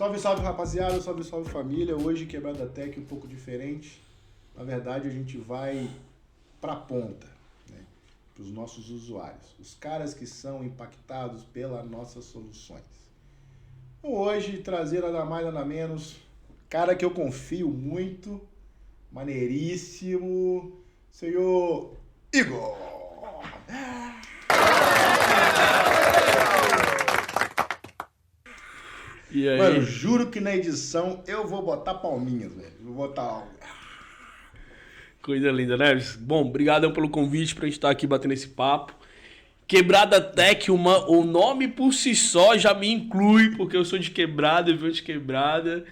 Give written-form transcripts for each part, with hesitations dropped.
Salve, salve, rapaziada. Salve, salve, família. Hoje, Quebrada Tech um pouco diferente. Na verdade, a gente vai pra ponta, né? Para os nossos usuários. Os caras que são impactados pelas nossas soluções. Então, hoje, trazer nada mais, nada menos. Cara que eu confio muito. Maneiríssimo. Senhor Igor. E aí? Mano, juro que na edição eu vou botar palminhas, velho. Vou botar... Coisa linda, né? Bom, obrigado pelo convite pra gente estar aqui batendo esse papo. Quebrada Tech, o nome por si só já me inclui, porque eu sou de quebrada, eu venho de quebrada.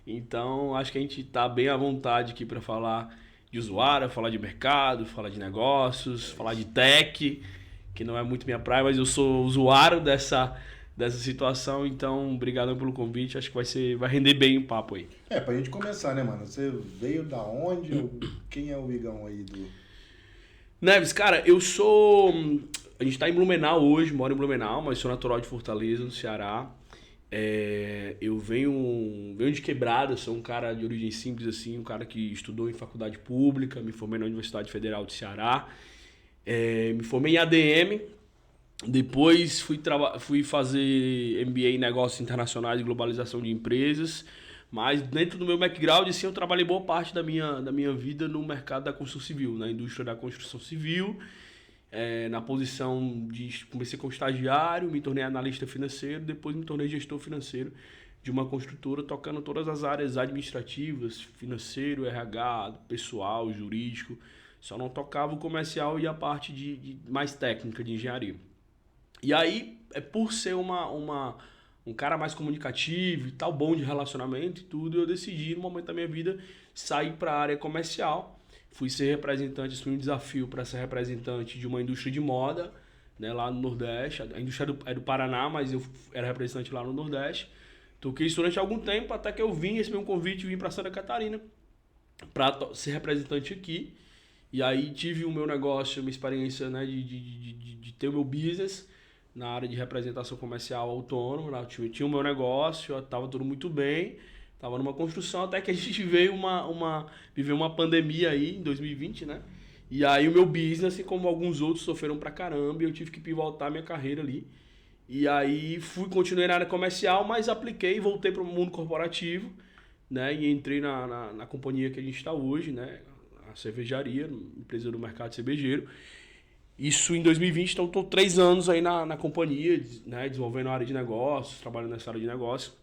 Então, acho que a gente tá bem à vontade aqui pra falar de usuário, falar de mercado, falar de negócios, falar de tech, que não é muito minha praia, mas eu sou usuário dessa situação. Então, obrigado pelo convite. Acho que vai render bem o papo aí. Pra gente começar, né, mano? Você veio da onde? Quem é o Igão aí do... Neves, cara, eu sou... A gente tá em Blumenau hoje, moro em Blumenau, mas sou natural de Fortaleza, no Ceará. Eu venho de quebrada, sou um cara de origem simples, assim, um cara que estudou em faculdade pública, me formei na Universidade Federal do Ceará, me formei em ADM, depois fui fazer MBA em Negócios Internacionais e Globalização de Empresas, mas dentro do meu background, assim, eu trabalhei boa parte da minha vida no mercado da construção civil, na indústria da construção civil. Na posição de... Comecei como estagiário, me tornei analista financeiro, depois me tornei gestor financeiro de uma construtora, tocando todas as áreas administrativas, financeiro, RH, pessoal, jurídico. Só não tocava o comercial e a parte de mais técnica, de engenharia. E aí, por ser um cara mais comunicativo e tal, bom de relacionamento e tudo, eu decidi, no momento da minha vida, sair para a área comercial. Fui ser representante, assumi um desafio para ser representante de uma indústria de moda, né, lá no Nordeste. A indústria é do Paraná, mas eu era representante lá no Nordeste. Toquei isso durante algum tempo, até que eu recebi um convite e vim para Santa Catarina para ser representante aqui. E aí tive o meu negócio, uma experiência, né, de ter o meu business na área de representação comercial autônomo. Lá tinha o meu negócio, estava tudo muito bem. Tava numa construção até que a gente viveu uma pandemia aí em 2020, né? E aí o meu business, assim como alguns outros, sofreram pra caramba e eu tive que pivotar minha carreira ali. E aí continuei na área comercial, mas apliquei e voltei para o mundo corporativo, né? E entrei na companhia que a gente está hoje, né? A cervejaria, empresa do mercado cervejeiro. Isso em 2020, então estou 3 anos aí na companhia, né? Desenvolvendo a área de negócios, trabalhando nessa área de negócios,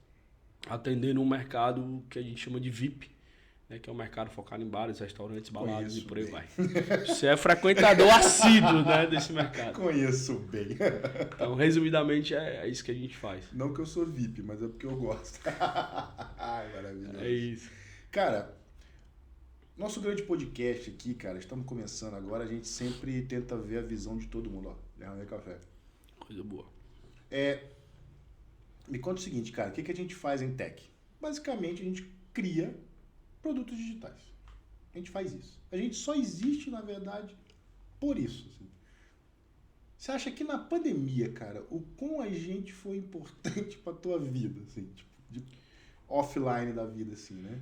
atendendo um mercado que a gente chama de VIP, né, que é um mercado focado em bares, restaurantes, baladas. Conheço e por aí bem. Vai. Você é frequentador assíduo, né, desse mercado. Conheço bem. Então, resumidamente, é isso que a gente faz. Não que eu sou VIP, mas é porque eu gosto. Ai, maravilhoso. É isso. Cara, nosso grande podcast aqui, cara, estamos começando agora, a gente sempre tenta ver a visão de todo mundo. Ó, derramei café. Coisa boa. Me conta o seguinte, cara, o que a gente faz em tech? Basicamente, a gente cria produtos digitais. A gente faz isso. A gente só existe, na verdade, por isso. Assim. Você acha que na pandemia, cara, o quão a gente foi importante pra tua vida, assim, tipo, de offline da vida, assim, né?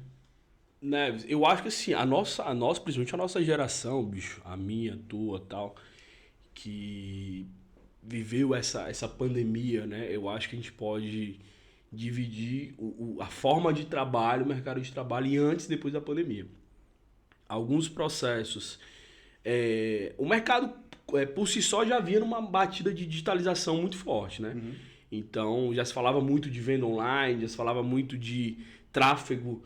Neves, eu acho que assim, a nossa, principalmente a nossa geração, bicho, a minha, a tua, tal, que viveu essa pandemia, né? Eu acho que a gente pode dividir a forma de trabalho, o mercado de trabalho em antes e depois da pandemia. Alguns processos. O mercado, por si só, já vinha numa batida de digitalização muito forte, né? Uhum. Então, já se falava muito de venda online, já se falava muito de tráfego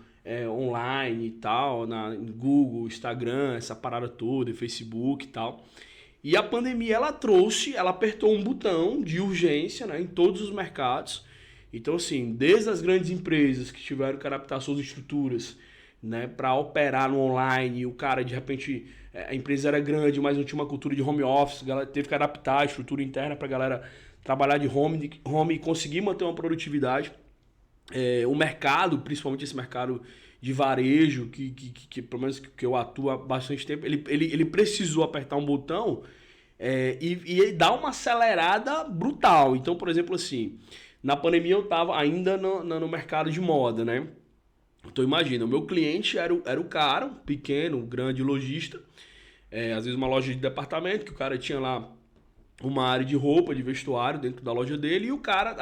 online e tal, em Google, Instagram, essa parada toda, Facebook e tal. E a pandemia, ela apertou um botão de urgência, né, em todos os mercados. Então, assim, desde as grandes empresas que tiveram que adaptar suas estruturas, né, para operar no online, e o cara, de repente, a empresa era grande, mas não tinha uma cultura de home office, a galera teve que adaptar a estrutura interna para a galera trabalhar de home e conseguir manter uma produtividade. O mercado, principalmente esse mercado de varejo, que pelo menos que eu atuo há bastante tempo, ele precisou apertar um botão e dá uma acelerada brutal. Então, por exemplo, assim, na pandemia eu estava ainda no mercado de moda, né? Então imagina, o meu cliente era o cara, um pequeno, grande lojista, às vezes uma loja de departamento, que o cara tinha lá uma área de roupa, de vestuário dentro da loja dele, e o cara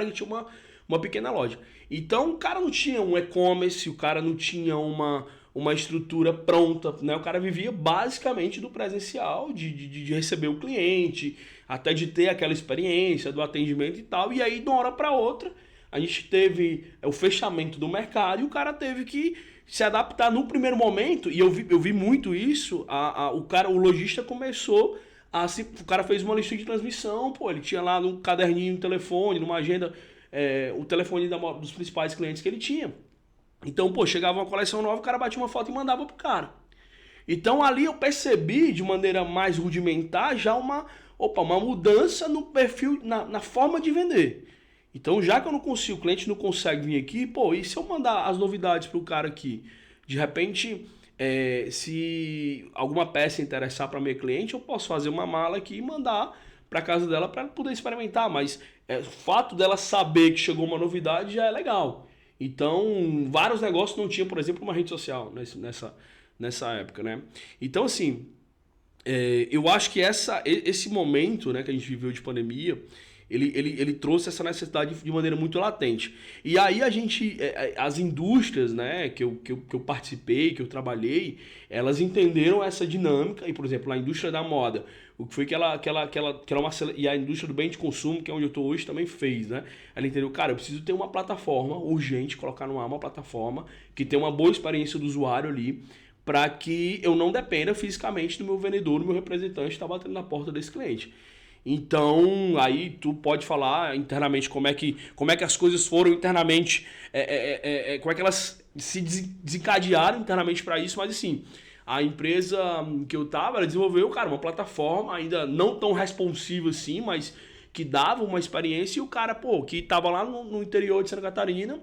que tinha uma pequena loja. Então o cara não tinha um e-commerce, o cara não tinha uma estrutura pronta, né? O cara vivia basicamente do presencial, de receber o cliente, até de ter aquela experiência do atendimento e tal, e aí de uma hora para outra a gente teve o fechamento do mercado e o cara teve que se adaptar no primeiro momento, e eu vi muito isso, o lojista começou o cara fez uma lista de transmissão, pô, ele tinha lá no caderninho, no telefone, numa agenda, o telefone dos principais clientes que ele tinha. Então, pô, chegava uma coleção nova, o cara batia uma foto e mandava pro cara. Então ali eu percebi de maneira mais rudimentar já uma mudança no perfil, na forma de vender. Então, já que eu não consigo, o cliente não consegue vir aqui, pô, e se eu mandar as novidades pro cara aqui? De repente, se alguma peça interessar para minha cliente, eu posso fazer uma mala aqui e mandar para casa dela para poder experimentar. Mas o fato dela saber que chegou uma novidade já é legal. Então, vários negócios não tinham, por exemplo, uma rede social nessa época, né? Então, assim, eu acho que esse momento, né, que a gente viveu de pandemia, ele trouxe essa necessidade de maneira muito latente. E aí as indústrias, né, que eu participei, que eu trabalhei, elas entenderam essa dinâmica. E, por exemplo, a indústria da moda, o que foi que ela e a indústria do bem de consumo, que é onde eu estou hoje, também fez, né? Ela entendeu, cara, eu preciso ter uma plataforma urgente, colocar no ar uma plataforma que tenha uma boa experiência do usuário ali, para que eu não dependa fisicamente do meu vendedor, do meu representante estar batendo na porta desse cliente. Então, aí tu pode falar internamente como é que as coisas foram internamente, como é que elas se desencadearam internamente para isso, mas assim, a empresa que eu tava, ela desenvolveu, cara, uma plataforma ainda não tão responsiva assim, mas que dava uma experiência, e o cara, pô, que tava lá no interior de Santa Catarina,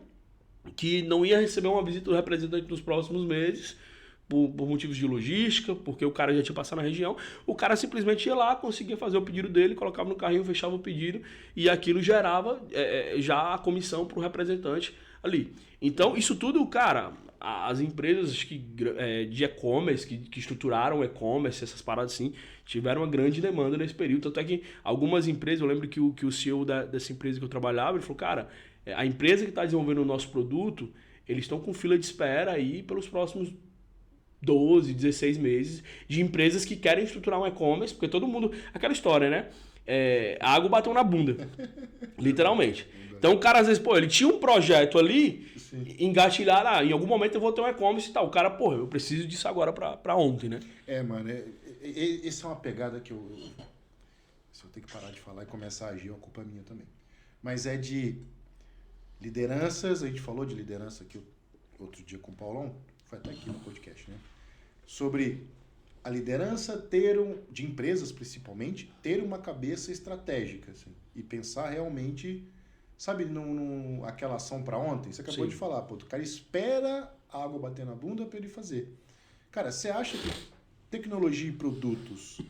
que não ia receber uma visita do representante nos próximos meses, por motivos de logística, porque o cara já tinha passado na região, o cara simplesmente ia lá, conseguia fazer o pedido dele, colocava no carrinho, fechava o pedido, e aquilo gerava já a comissão para o representante ali. Então, isso tudo, cara, as empresas de e-commerce, que estruturaram o e-commerce, essas paradas assim, tiveram uma grande demanda nesse período. Tanto é que algumas empresas, eu lembro que o CEO dessa empresa que eu trabalhava, ele falou, cara, a empresa que está desenvolvendo o nosso produto, eles estão com fila de espera aí pelos próximos 12, 16 meses, de empresas que querem estruturar um e-commerce, porque todo mundo... Aquela história, né? A água bateu na bunda, literalmente. Então o cara, às vezes, pô, ele tinha um projeto ali, engatilhar, em algum momento eu vou ter um e-commerce e tal. O cara, pô, eu preciso disso agora pra ontem, né? Mano, essa é uma pegada que se eu tenho que parar de falar e começar a agir, é uma culpa minha também. Mas é de lideranças, a gente falou de liderança aqui outro dia com o Paulão, foi até aqui no podcast, né? Sobre a liderança de empresas principalmente, ter uma cabeça estratégica, assim, e pensar realmente, sabe, aquela ação para ontem, você acabou de falar, pô, o cara espera a água bater na bunda para ele fazer. Cara, você acha que tecnologia e produtos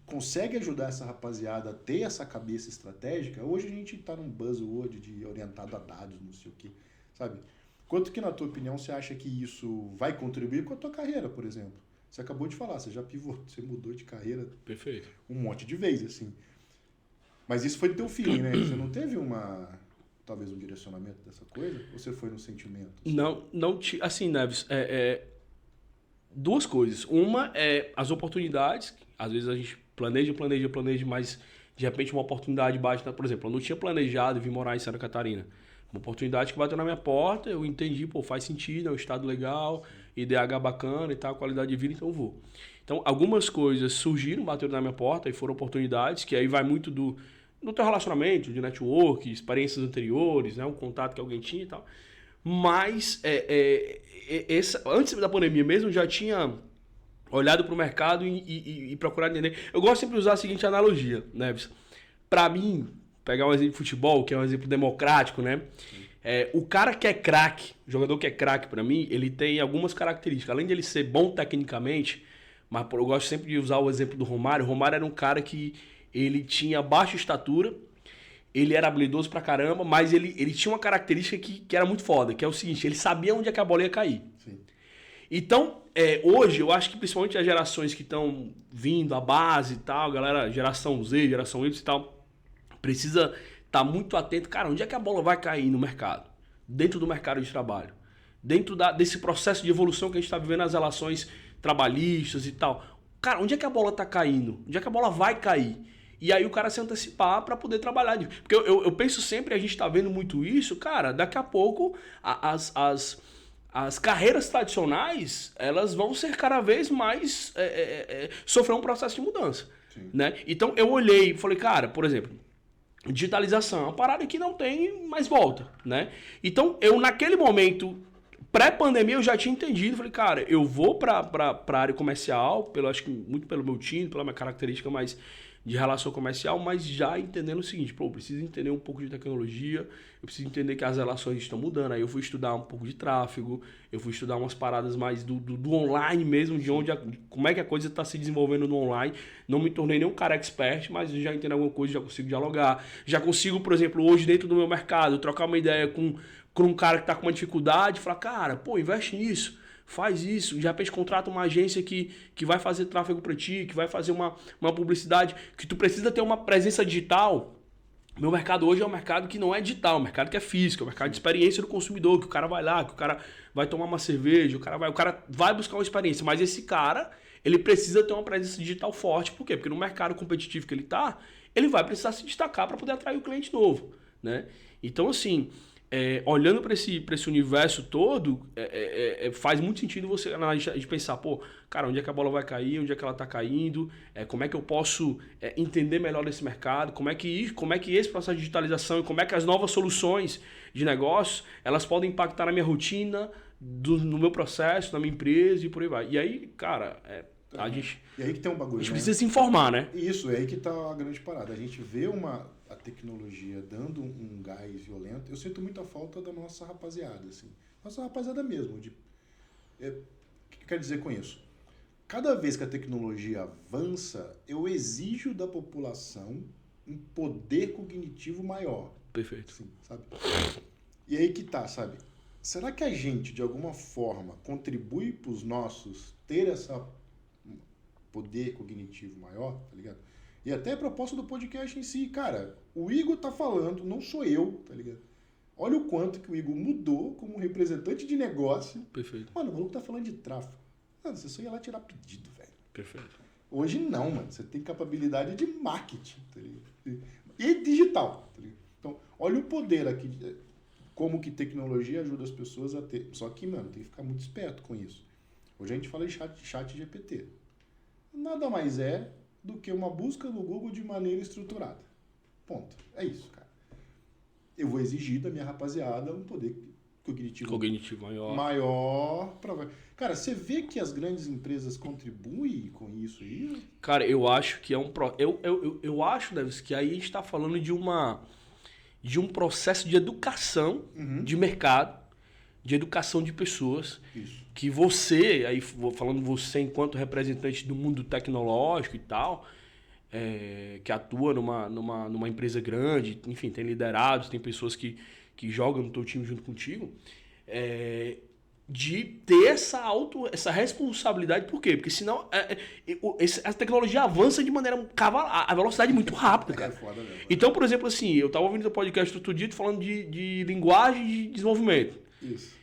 consegue ajudar essa rapaziada a ter essa cabeça estratégica? Hoje a gente tá num buzzword de orientado a dados, não sei o quê, sabe? Quanto que, na tua opinião, você acha que isso vai contribuir com a tua carreira, por exemplo? Você acabou de falar, você já pivotou, você mudou de carreira. Perfeito. Um monte de vezes, assim. Mas isso foi do teu feeling, né? Você não teve talvez um direcionamento dessa coisa? Ou você foi no sentimento? Assim? Assim, Neves, duas coisas. Uma é as oportunidades. Às vezes a gente planeja, mas de repente uma oportunidade bate, por exemplo, eu não tinha planejado vir morar em Santa Catarina. Uma oportunidade que bateu na minha porta, eu entendi, pô, faz sentido, é um estado legal, IDH bacana e tal, qualidade de vida, então eu vou. Então, algumas coisas surgiram, bateram na minha porta e foram oportunidades, que aí vai muito do teu relacionamento, de network, experiências anteriores, né, um contato que alguém tinha e tal. Mas, antes da pandemia mesmo, já tinha olhado para o mercado e procurado entender. Eu gosto sempre de usar a seguinte analogia, Neves. Para mim, pegar um exemplo de futebol, que é um exemplo democrático, né? O cara que é craque, o jogador que é craque para mim, ele tem algumas características. Além de ele ser bom tecnicamente, mas eu gosto sempre de usar o exemplo do Romário. O Romário era um cara que ele tinha baixa estatura, ele era habilidoso pra caramba, mas ele tinha uma característica que era muito foda, que é o seguinte, ele sabia onde é que a bola ia cair. Sim. Então, hoje, eu acho que principalmente as gerações que estão vindo, a base e tal, galera, geração Z, geração Y e tal, precisa estar muito atento, cara, onde é que a bola vai cair no mercado? Dentro do mercado de trabalho. Dentro desse processo de evolução que a gente está vivendo nas relações trabalhistas e tal. Cara, onde é que a bola está caindo? Onde é que a bola vai cair? E aí o cara se antecipar para poder trabalhar. Porque eu penso sempre, a gente está vendo muito isso, cara, daqui a pouco as carreiras tradicionais, elas vão ser cada vez mais sofrer um processo de mudança. Né? Então eu olhei e falei, cara, por exemplo, digitalização é uma parada que não tem mais volta. Né? Então eu naquele momento, pré-pandemia, eu já tinha entendido, falei, cara, eu vou para a área comercial, acho que muito pelo meu time, pela minha característica mais de relação comercial, mas já entendendo o seguinte, pô, eu preciso entender um pouco de tecnologia, eu preciso entender que as relações estão mudando, aí eu fui estudar um pouco de tráfego, eu fui estudar umas paradas mais do online mesmo, de como é que a coisa está se desenvolvendo no online, não me tornei nenhum cara expert, mas eu já entendo alguma coisa, já consigo dialogar, já consigo, por exemplo, hoje dentro do meu mercado, trocar uma ideia com um cara que está com uma dificuldade, falar, cara, pô, investe nisso, faz isso, de repente contrata uma agência que vai fazer tráfego para ti, que vai fazer uma publicidade, que tu precisa ter uma presença digital. Meu mercado hoje é um mercado que não é digital, é um mercado que é físico, é um mercado de experiência do consumidor, que o cara vai lá, que o cara vai tomar uma cerveja, o cara vai buscar uma experiência, mas esse cara, ele precisa ter uma presença digital forte, por quê? Porque no mercado competitivo que ele tá, ele vai precisar se destacar para poder atrair o cliente novo, né? Então, assim, olhando para esse universo todo, faz muito sentido você a gente pensar, pô, cara, onde é que a bola vai cair, onde é que ela está caindo, como é que eu posso entender melhor desse mercado, como é que esse processo de digitalização e como é que as novas soluções de negócio, elas podem impactar na minha rotina, no meu processo, na minha empresa e por aí vai. E aí, cara, a gente... E aí que tem um bagulho, a gente precisa se informar, né? Isso, é aí que tá a grande parada. A gente vê a tecnologia dando um gás violento. Eu sinto muita falta da nossa rapaziada, assim. Nossa rapaziada mesmo. O que eu quero dizer com isso? Cada vez que a tecnologia avança, eu exijo da população um poder cognitivo maior. Perfeito. Assim, sabe? E aí que tá, sabe? Será que a gente, de alguma forma, contribui para os nossos ter essa poder cognitivo maior, tá ligado? E até a proposta do podcast em si, cara, o Igor tá falando, não sou eu, tá ligado? Olha o quanto que o Igor mudou como representante de negócio. Perfeito. Mano, o maluco tá falando de tráfego. Mano, você só ia lá tirar pedido, velho. Perfeito. Hoje não, mano. Você tem capacidade de marketing, tá ligado? E digital, tá ligado? Então, olha o poder aqui, como que tecnologia ajuda as pessoas a ter. Só que, mano, tem que ficar muito esperto com isso. Hoje a gente fala em chat GPT. Nada mais é do que uma busca no Google de maneira estruturada. Ponto. É isso, cara. Eu vou exigir da minha rapaziada um poder cognitivo maior pra... Cara, você vê que as grandes empresas contribuem com isso aí? Cara, eu acho que é um... Eu acho, Davis, que aí a gente tá falando de um processo de educação de mercado, de educação de pessoas. Isso. Que você, aí falando você enquanto representante do mundo tecnológico e tal, que atua numa empresa grande, enfim, tem liderados, tem pessoas que jogam no teu time junto contigo, de ter essa responsabilidade. Por quê? Porque senão a tecnologia avança de maneira a velocidade é muito rápida, cara. Foda mesmo. Então, por exemplo, assim, eu estava ouvindo o podcast outro dia falando de linguagem de desenvolvimento. Isso.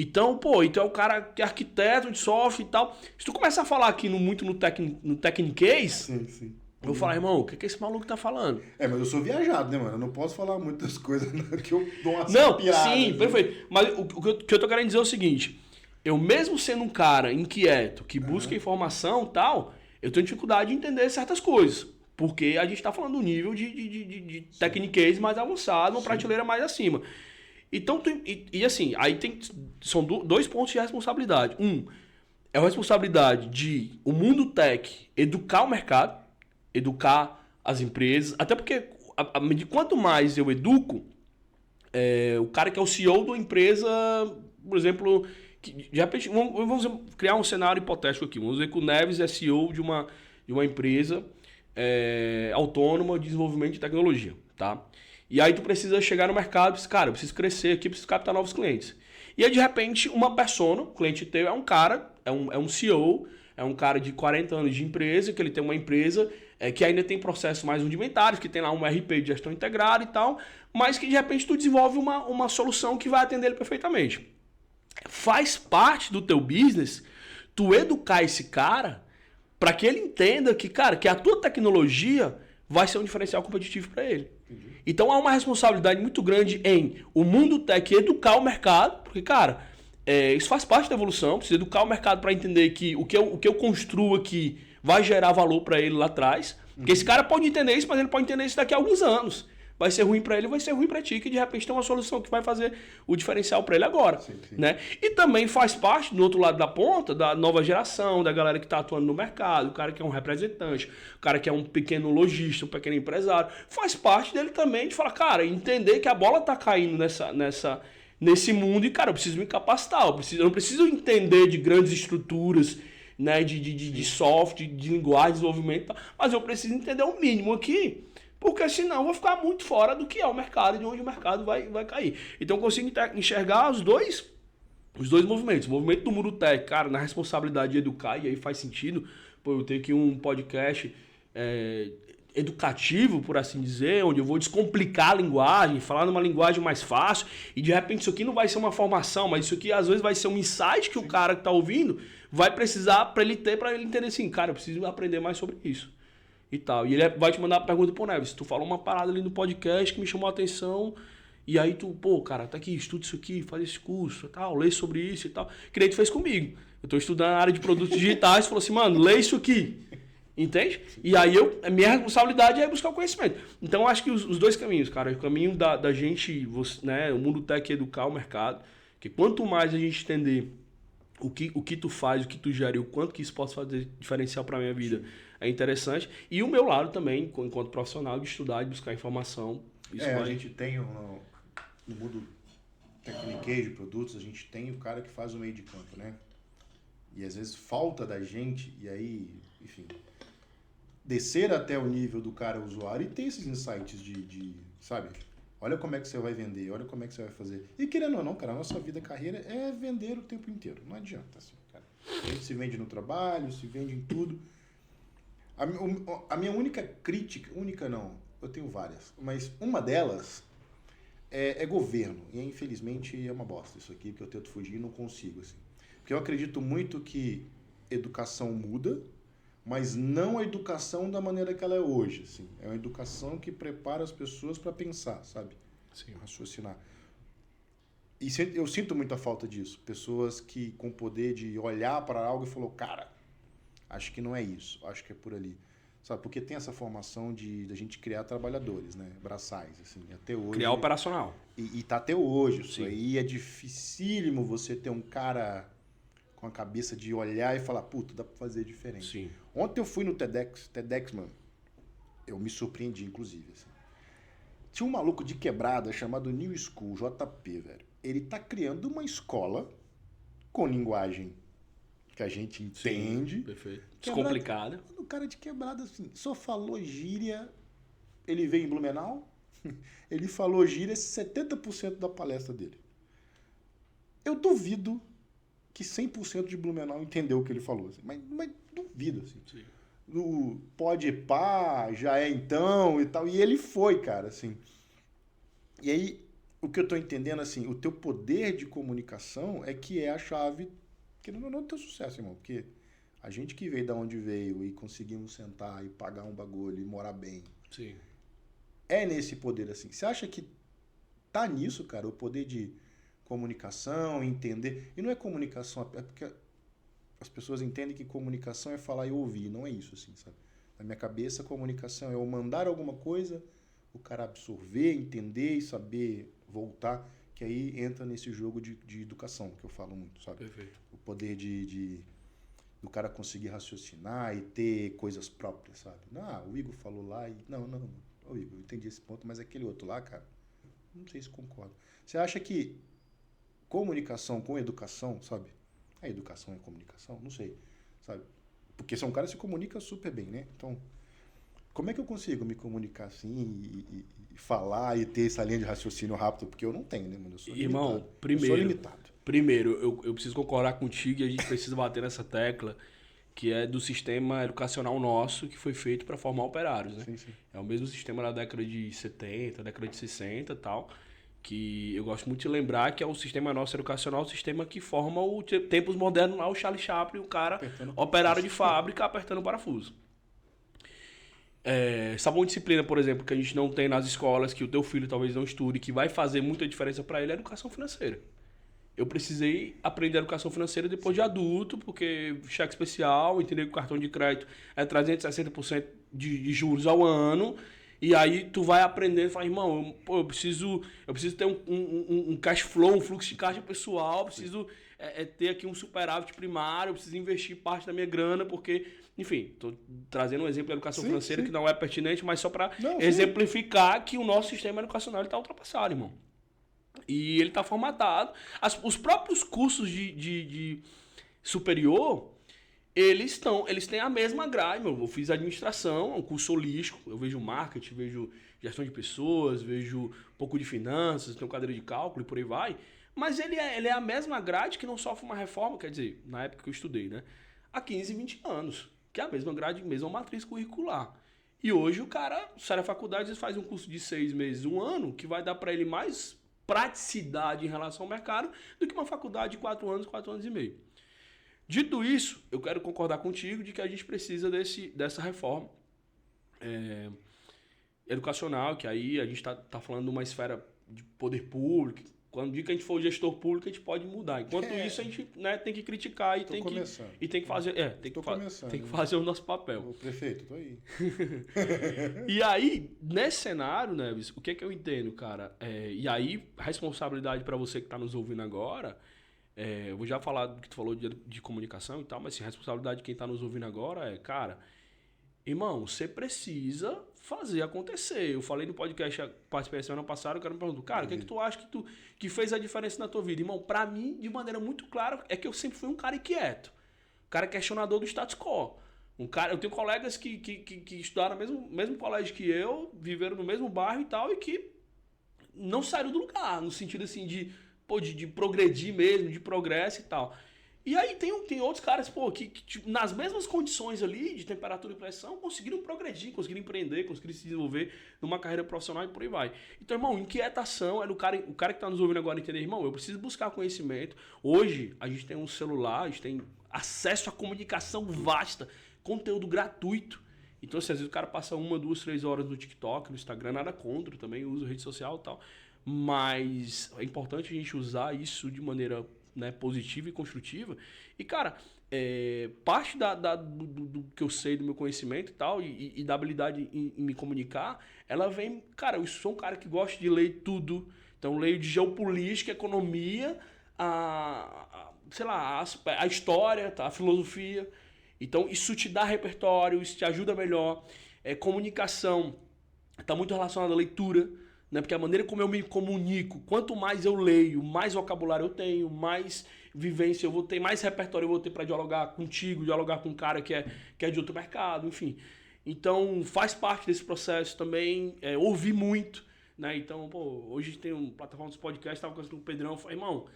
Então, é o cara que é arquiteto de software e tal. Se tu começar a falar aqui muito no Technicase, sim. Eu vou falar, irmão, o que esse maluco tá falando? Mas eu sou viajado, né, mano? Eu não posso falar muitas coisas que eu dou uma pirada. Sim, perfeito. Mas o que eu tô querendo dizer é o seguinte. Eu mesmo sendo um cara inquieto, que busca informação e tal, eu tenho dificuldade de entender certas coisas. Porque a gente tá falando do nível de Technicase mais avançado, uma prateleira mais acima. Então, assim, aí são dois pontos de responsabilidade. É a responsabilidade de o mundo tech educar o mercado, educar as empresas, até porque quanto mais eu educo, o cara que é o CEO de uma empresa, por exemplo, de repente, vamos criar um cenário hipotético aqui. Vamos dizer que o Neves é CEO de uma empresa autônoma de desenvolvimento de tecnologia, tá? E aí tu precisa chegar no mercado e dizer, cara, eu preciso crescer aqui, preciso captar novos clientes. E aí, de repente, uma persona, o cliente teu é um cara, é um CEO, é um cara de 40 anos de empresa, que ele tem uma empresa que ainda tem processos mais rudimentares, que tem lá um RP de gestão integrada e tal, mas que de repente tu desenvolve uma solução que vai atender ele perfeitamente. Faz parte do teu business tu educar esse cara para que ele entenda que, cara, que a tua tecnologia vai ser um diferencial competitivo para ele. Entendi. Então há uma responsabilidade muito grande em o mundo tech educar o mercado, porque, cara, isso faz parte da evolução, precisa educar o mercado para entender que o que eu construo aqui vai gerar valor para ele lá atrás. Porque esse cara pode entender isso, mas ele pode entender isso daqui a alguns anos. Vai ser ruim para ele, vai ser ruim para ti, que de repente tem uma solução que vai fazer o diferencial para ele agora. Sim. Né? E também faz parte, do outro lado da ponta, da nova geração, da galera que está atuando no mercado, o cara que é um representante, o cara que é um pequeno lojista, um pequeno empresário. Faz parte dele também de falar, cara, entender que a bola está caindo nesse mundo e, cara, eu preciso me capacitar, eu não preciso entender de grandes estruturas, né, de software, de linguagem, de desenvolvimento, mas eu preciso entender o mínimo aqui, porque senão eu vou ficar muito fora do que é o mercado e de onde o mercado vai cair. Então eu consigo enxergar os dois movimentos. O movimento do mundo tech, cara, na responsabilidade de educar, e aí faz sentido, pô, eu tenho aqui um podcast educativo, por assim dizer, onde eu vou descomplicar a linguagem, falar numa linguagem mais fácil, e de repente isso aqui não vai ser uma formação, mas isso aqui às vezes vai ser um insight que o cara que está ouvindo vai precisar para ele entender assim, cara, eu preciso aprender mais sobre isso. E tal. E ele vai te mandar a pergunta, pô, Neves, tu falou uma parada ali no podcast que me chamou a atenção, e aí tu, pô, cara, tá aqui, estuda isso aqui, faz esse curso e tal, lê sobre isso e tal. Que nem tu fez comigo. Eu tô estudando na área de produtos digitais, falou assim, mano, lê isso aqui. Entende? E aí a minha responsabilidade é buscar o conhecimento. Então eu acho que os dois caminhos, cara, o caminho da gente, né, o mundo tech educar o mercado, que quanto mais a gente entender o que tu faz, o que tu gera e o quanto que isso pode fazer diferencial para minha vida é interessante. E o meu lado também, enquanto profissional, de estudar e buscar informação. Isso a gente tem no mundo tecniquez de produtos, a gente tem o cara que faz o meio de campo, né? E às vezes falta da gente, e aí, enfim, descer até o nível do cara usuário e ter esses insights sabe? Olha como é que você vai vender, olha como é que você vai fazer. E querendo ou não, cara, a nossa vida, carreira é vender o tempo inteiro. Não adianta, assim, cara. A gente se vende no trabalho, se vende em tudo. A minha única crítica, única não, eu tenho várias, mas uma delas é governo. E infelizmente é uma bosta isso aqui, porque eu tento fugir e não consigo, assim. Porque eu acredito muito que educação muda, mas não a educação da maneira que ela é hoje, assim. É uma educação que prepara as pessoas para pensar, sabe? Sim. Raciocinar. E eu sinto muita falta disso. Pessoas que com o poder de olhar para algo e falar, cara, acho que não é isso, acho que é por ali. Sabe? Porque tem essa formação da gente criar trabalhadores, né? Braçais, assim, até hoje. Criar operacional. E tá até hoje. Isso Sim. aí é dificílimo você ter um cara com a cabeça de olhar e falar, puta, dá pra fazer diferente. Sim. Ontem eu fui no TEDx, mano, eu me surpreendi, inclusive, assim. Tinha um maluco de quebrada chamado New School, JP, velho. Ele tá criando uma escola com linguagem que a gente entende. Sim, perfeito. Descomplicada. O cara de quebrada, assim, só falou gíria. Ele veio em Blumenau, ele falou gíria 70% da palestra dele. Eu duvido que 100% de Blumenau entendeu o que ele falou, assim, mas duvido, assim. Sim. Pode pá, já é então e tal. E ele foi, cara, assim. E aí, o que eu tô entendendo, assim, o teu poder de comunicação é que é a chave, querendo ou não, do teu sucesso, irmão. Porque a gente que veio da onde veio e conseguimos sentar e pagar um bagulho e morar bem. Sim. É nesse poder, assim. Você acha que tá nisso, cara, o poder de comunicação, entender. E não é comunicação, é porque as pessoas entendem que comunicação é falar e ouvir. Não é isso, assim, sabe? Na minha cabeça, comunicação é eu mandar alguma coisa, o cara absorver, entender e saber voltar, que aí entra nesse jogo de educação, que eu falo muito, sabe? Perfeito. O poder do cara conseguir raciocinar e ter coisas próprias, sabe? O Igor falou lá e... Não, ô Igor, eu entendi esse ponto, mas aquele outro lá, cara, não sei se concordo. Você acha que comunicação com educação, sabe? A educação é comunicação? Não sei, sabe? Porque são caras que se comunicam super bem, né? Então, como é que eu consigo me comunicar assim e falar e ter essa linha de raciocínio rápido? Porque eu não tenho, né, mano? Eu sou Irmão, limitado. primeiro, eu sou limitado. Primeiro, eu preciso concordar contigo e a gente precisa bater nessa tecla que é do sistema educacional nosso que foi feito para formar operários, né? Sim. É o mesmo sistema da década de 70, década de 60 e tal, que eu gosto muito de lembrar que é o sistema nosso educacional, o sistema que forma o tempos modernos lá, o Charlie Chaplin, o cara operário de fábrica apertando o parafuso. Sabe uma disciplina, por exemplo, que a gente não tem nas escolas, que o teu filho talvez não estude, que vai fazer muita diferença para ele, é a educação financeira. Eu precisei aprender a educação financeira depois de adulto, porque cheque especial, entender que o cartão de crédito é 360% de juros ao ano, e aí tu vai aprendendo e fala, irmão, eu preciso ter um cash flow, um fluxo de caixa pessoal, preciso ter aqui um superávit primário, eu preciso investir parte da minha grana, porque, enfim, tô trazendo um exemplo de educação financeira que não é pertinente, mas só para exemplificar que o nosso sistema educacional está ultrapassado, irmão. E ele está formatado. Os próprios cursos de superior, eles têm a mesma grade. Eu fiz administração, é um curso holístico. Eu vejo marketing, vejo gestão de pessoas, vejo um pouco de finanças, tenho cadeira de cálculo e por aí vai. Mas ele é a mesma grade que não sofre uma reforma, quer dizer, na época que eu estudei, né? Há 15, 20 anos. Que é a mesma grade, mesma matriz curricular. E hoje o cara sai da faculdade e faz um curso de 6 meses, 1 ano, que vai dar para ele mais praticidade em relação ao mercado do que uma faculdade de 4 anos, 4 anos e meio. Dito isso, eu quero concordar contigo de que a gente precisa dessa reforma educacional, que aí a gente está falando de uma esfera de poder público. Quando que a gente for gestor público, a gente pode mudar. Enquanto isso, a gente tem que criticar e tem que fazer, tem que fazer o nosso papel. O prefeito, tô aí. E aí, nesse cenário, Neves, o que é que eu entendo, cara? E aí, a responsabilidade para você que está nos ouvindo agora, eu vou já falar do que tu falou de comunicação e tal, mas assim, a responsabilidade de quem está nos ouvindo agora é, cara, irmão, você precisa fazer acontecer. Eu falei no podcast, participei semana passada, o cara me perguntou, cara, o que é que tu acha que fez a diferença na tua vida? Irmão, pra mim, de maneira muito clara, é que eu sempre fui um cara inquieto. Um cara questionador do status quo. Eu tenho colegas que estudaram no mesmo colégio que eu, viveram no mesmo bairro e tal, e que não saíram do lugar, no sentido assim de progredir mesmo, de progresso e tal. E aí tem outros caras, que nas mesmas condições ali, de temperatura e pressão, conseguiram progredir, conseguiram empreender, conseguiram se desenvolver numa carreira profissional e por aí vai. Então, irmão, inquietação é o cara que está nos ouvindo agora entender, irmão, eu preciso buscar conhecimento. Hoje, a gente tem um celular, a gente tem acesso à comunicação vasta, conteúdo gratuito. Então, assim, às vezes o cara passa 1, 2, 3 horas no TikTok, no Instagram, nada contra, também uso rede social e tal. Mas é importante a gente usar isso de maneira positiva e construtiva. E, cara, parte do que eu sei, do meu conhecimento e tal, e da habilidade em me comunicar, ela vem... Cara, eu sou um cara que gosta de ler tudo. Então, leio de geopolítica, economia, a história, tá? A filosofia. Então, isso te dá repertório, isso te ajuda melhor. Comunicação está muito relacionada à leitura, né? Porque a maneira como eu me comunico, quanto mais eu leio, mais vocabulário eu tenho, mais vivência eu vou ter, mais repertório eu vou ter para dialogar contigo, dialogar com um cara que é de outro mercado, enfim. Então, faz parte desse processo também ouvir muito, né? Então, hoje tem uma plataforma dos podcasts, estava conversando com o Pedrão, eu falei, irmão,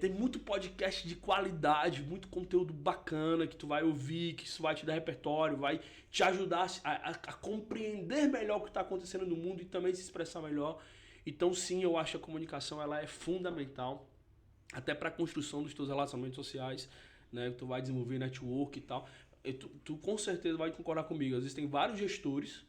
tem muito podcast de qualidade, muito conteúdo bacana que tu vai ouvir, que isso vai te dar repertório, vai te ajudar a compreender melhor o que está acontecendo no mundo e também se expressar melhor. Então, sim, eu acho que a comunicação ela é fundamental, até para a construção dos teus relacionamentos sociais, né? Tu vai desenvolver network e tal. Tu com certeza vai concordar comigo. Às vezes tem vários gestores,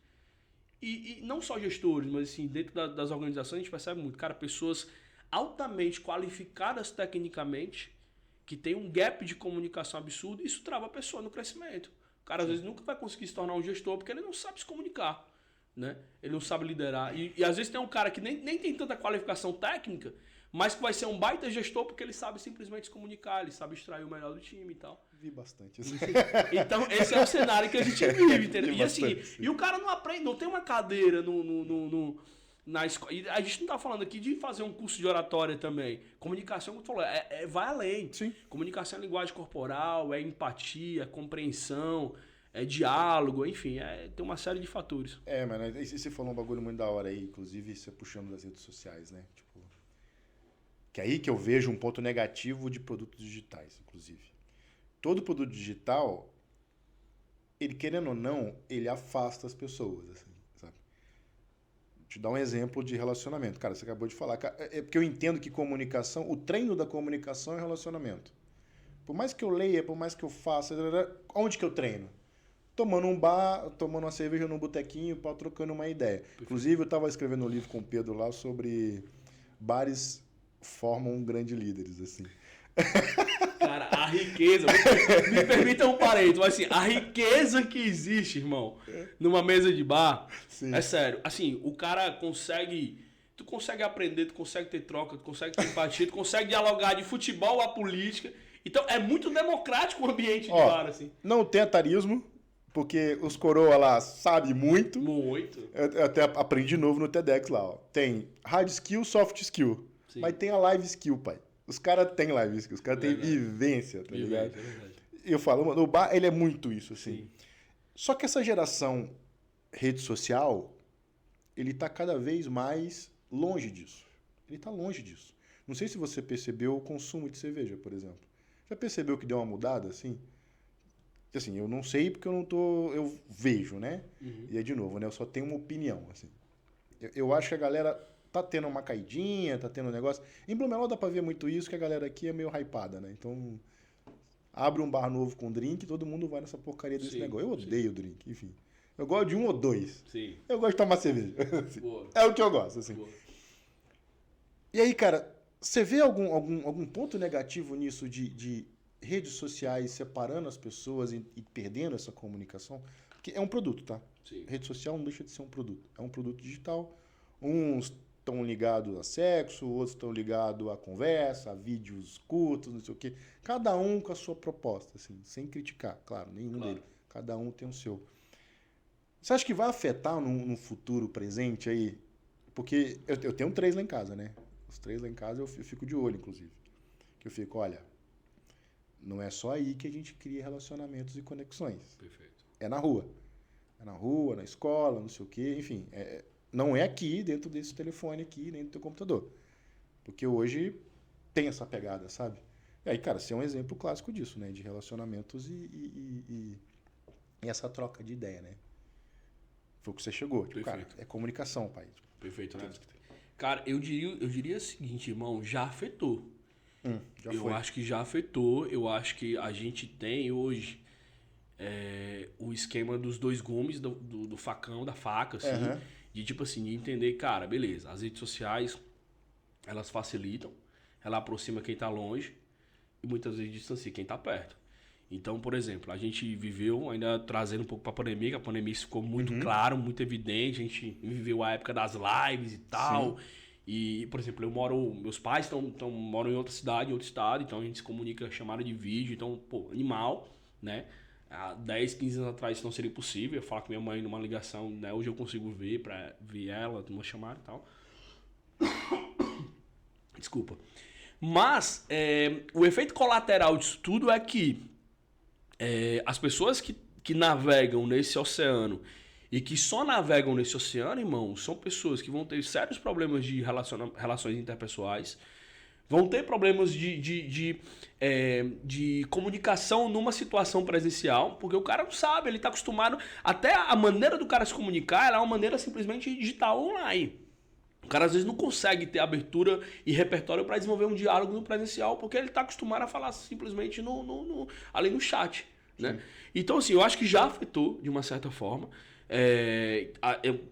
e não só gestores, mas assim, dentro das organizações a gente percebe muito, cara, pessoas altamente qualificadas tecnicamente, que tem um gap de comunicação absurdo, isso trava a pessoa no crescimento. O cara às vezes nunca vai conseguir se tornar um gestor porque ele não sabe se comunicar, né? Ele não sabe liderar. E às vezes tem um cara que nem tem tanta qualificação técnica, mas que vai ser um baita gestor porque ele sabe simplesmente se comunicar, ele sabe extrair o melhor do time e tal. Vi bastante isso. Então, esse é o cenário que a gente vive, entendeu? E assim, e o cara não aprende, não tem uma cadeira E a gente não tá falando aqui de fazer um curso de oratória também. Comunicação, como tu falou, vai além. Sim. Comunicação é linguagem corporal, é empatia, é compreensão, é diálogo, enfim, tem uma série de fatores. Mano, aí você falou um bagulho muito da hora aí, inclusive você puxando das redes sociais, né? Tipo, que é aí que eu vejo um ponto negativo de produtos digitais, inclusive. Todo produto digital, ele querendo ou não, ele afasta as pessoas, assim, sabe? Vou te dar um exemplo de relacionamento. Cara, você acabou de falar. É porque eu entendo que comunicação, o treino da comunicação é relacionamento. Por mais que eu leia, por mais que eu faça, onde que eu treino? Tomando um bar, tomando uma cerveja num botequinho, trocando uma ideia. Inclusive, eu estava escrevendo um livro com o Pedro lá sobre bares formam grandes líderes, assim. Cara, a riqueza... Me permita um parênteses, mas assim, a riqueza que existe, irmão, numa mesa de bar, Sim. É sério. Assim, o cara consegue... Tu consegue aprender, tu consegue ter troca, tu consegue ter empatia, tu consegue dialogar de futebol à política. Então, é muito democrático o ambiente de bar, assim. Não tem etarismo, porque os coroa lá sabem muito. Muito. Eu até aprendi de novo no TEDx lá, ó. Tem hard skill, soft skill. Sim. Mas tem a live skill, pai. Os caras têm live skill, os caras têm vivência, tá ligado? É verdade. Eu falo, mano, o bar, ele é muito isso, assim. Sim. Só que essa geração rede social, ele tá cada vez mais longe disso. Ele tá longe disso. Não sei se você percebeu o consumo de cerveja, por exemplo. Já percebeu que deu uma mudada, assim? Assim, eu não sei porque eu vejo, né? Uhum. E aí, de novo, né? Eu só tenho uma opinião, assim. Eu acho que a galera tá tendo uma caidinha, tá tendo um negócio. Em Blumenau dá pra ver muito isso, que a galera aqui é meio hypada, né? Então, abre um bar novo com drink, todo mundo vai nessa porcaria desse negócio. Eu odeio drink, enfim. Eu gosto de um ou dois. Sim. Eu gosto de tomar cerveja. Boa. É o que eu gosto, assim. Boa. E aí, cara, você vê algum ponto negativo nisso de redes sociais separando as pessoas e perdendo essa comunicação? Porque é um produto, tá? Sim. Rede social não deixa de ser um produto. É um produto digital. Uns estão ligados a sexo, outros estão ligados a conversa, a vídeos curtos, não sei o quê. Cada um com a sua proposta, assim, sem criticar, claro, nenhum deles. Cada um tem o seu. Você acha que vai afetar no futuro presente aí? Porque eu tenho 3 lá em casa, né? Os 3 lá em casa eu fico de olho, inclusive. Que eu fico, olha, não é só aí que a gente cria relacionamentos e conexões. Perfeito. É na rua. É na rua, na escola, não sei o quê, enfim. Não é aqui, dentro desse telefone aqui, nem do teu computador. Porque hoje tem essa pegada, sabe? E aí, cara, você é um exemplo clássico disso, né? De relacionamentos e essa troca de ideia, né? Foi o que você chegou. Tipo, cara, é comunicação, pai. Perfeito, né? Cara, eu diria o seguinte, irmão, já afetou. Eu acho que já afetou. Eu acho que a gente tem hoje o esquema dos 2 gumes, do facão, da faca, assim. Uhum. De tipo assim, de entender, cara, beleza, as redes sociais, elas facilitam, ela aproxima quem tá longe e muitas vezes distancia quem tá perto. Então, por exemplo, a gente viveu, ainda trazendo um pouco pra pandemia, que a pandemia ficou muito claro, muito evidente, a gente viveu a época das lives e tal. Sim. E, por exemplo, meus pais moram em outra cidade, em outro estado, então a gente se comunica chamada de vídeo, então, pô, animal, né? Há 10, 15 anos atrás isso não seria possível, eu falar com minha mãe numa ligação, né? Hoje eu consigo ver ela, numa chamada e tal. Desculpa. Mas, o efeito colateral disso tudo é que as pessoas que navegam nesse oceano e que só navegam nesse oceano, irmão, são pessoas que vão ter sérios problemas de relações interpessoais, vão ter problemas de comunicação numa situação presencial, porque o cara não sabe, ele está acostumado... Até a maneira do cara se comunicar ela é uma maneira simplesmente digital online. O cara às vezes não consegue ter abertura e repertório para desenvolver um diálogo no presencial, porque ele está acostumado a falar simplesmente ali no chat, né? Então, assim, eu acho que já afetou de uma certa forma.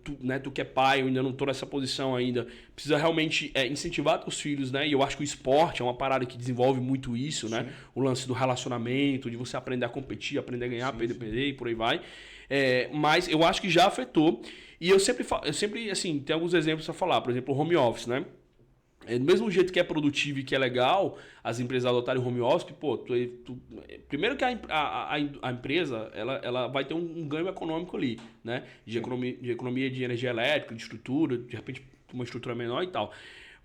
Tu que é pai, eu ainda não tô nessa posição ainda, precisa realmente incentivar teus filhos, né? E eu acho que o esporte é uma parada que desenvolve muito isso, sim, né? O lance do relacionamento, de você aprender a competir, aprender a ganhar, sim, perder e por aí vai. Mas eu acho que já afetou. E eu sempre assim, tem alguns exemplos para falar. Por exemplo, o home office, né? Do mesmo jeito que é produtivo e que é legal as empresas adotarem o home office, pô, primeiro que a empresa ela vai ter um ganho econômico ali, né? De economia de energia elétrica, de estrutura, de repente uma estrutura menor e tal.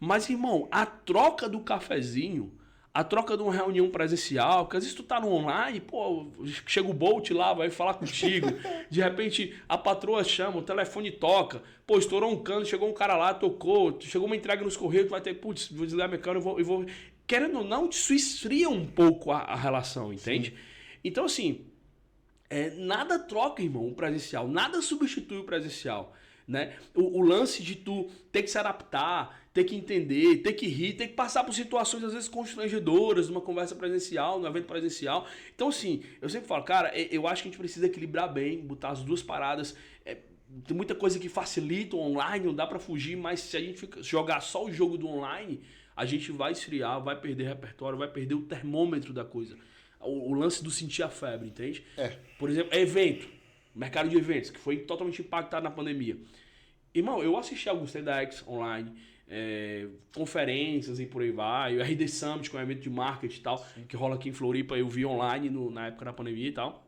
Mas, irmão, a troca do cafezinho, a troca de uma reunião presencial, porque às vezes tu tá no online, pô, chega o Bolt lá, vai falar contigo, de repente a patroa chama, o telefone toca, pô, estourou um cano, chegou um cara lá, tocou, chegou uma entrega nos correios, tu vai ter, putz, vou desligar meu cano, eu vou... Querendo ou não, isso esfria um pouco a relação, entende? Sim. Então, assim, nada troca, irmão, o presencial, nada substitui o presencial. Né? O lance de tu ter que se adaptar, ter que entender, ter que rir, ter que passar por situações às vezes constrangedoras numa conversa presencial, num evento presencial. Então, assim, eu sempre falo, cara, eu acho que a gente precisa equilibrar bem, botar as duas paradas. Tem muita coisa que facilita o online, não dá pra fugir, mas se a gente jogar só o jogo do online, a gente vai esfriar, vai perder repertório, vai perder o termômetro da coisa. O lance do sentir a febre, entende? Por exemplo, evento. Mercado de eventos, que foi totalmente impactado na pandemia. Irmão, eu assisti alguns TEDx online, conferências e por aí vai. O RD Summit, que é um evento de marketing e tal, que rola aqui em Floripa, eu vi online na época da pandemia e tal.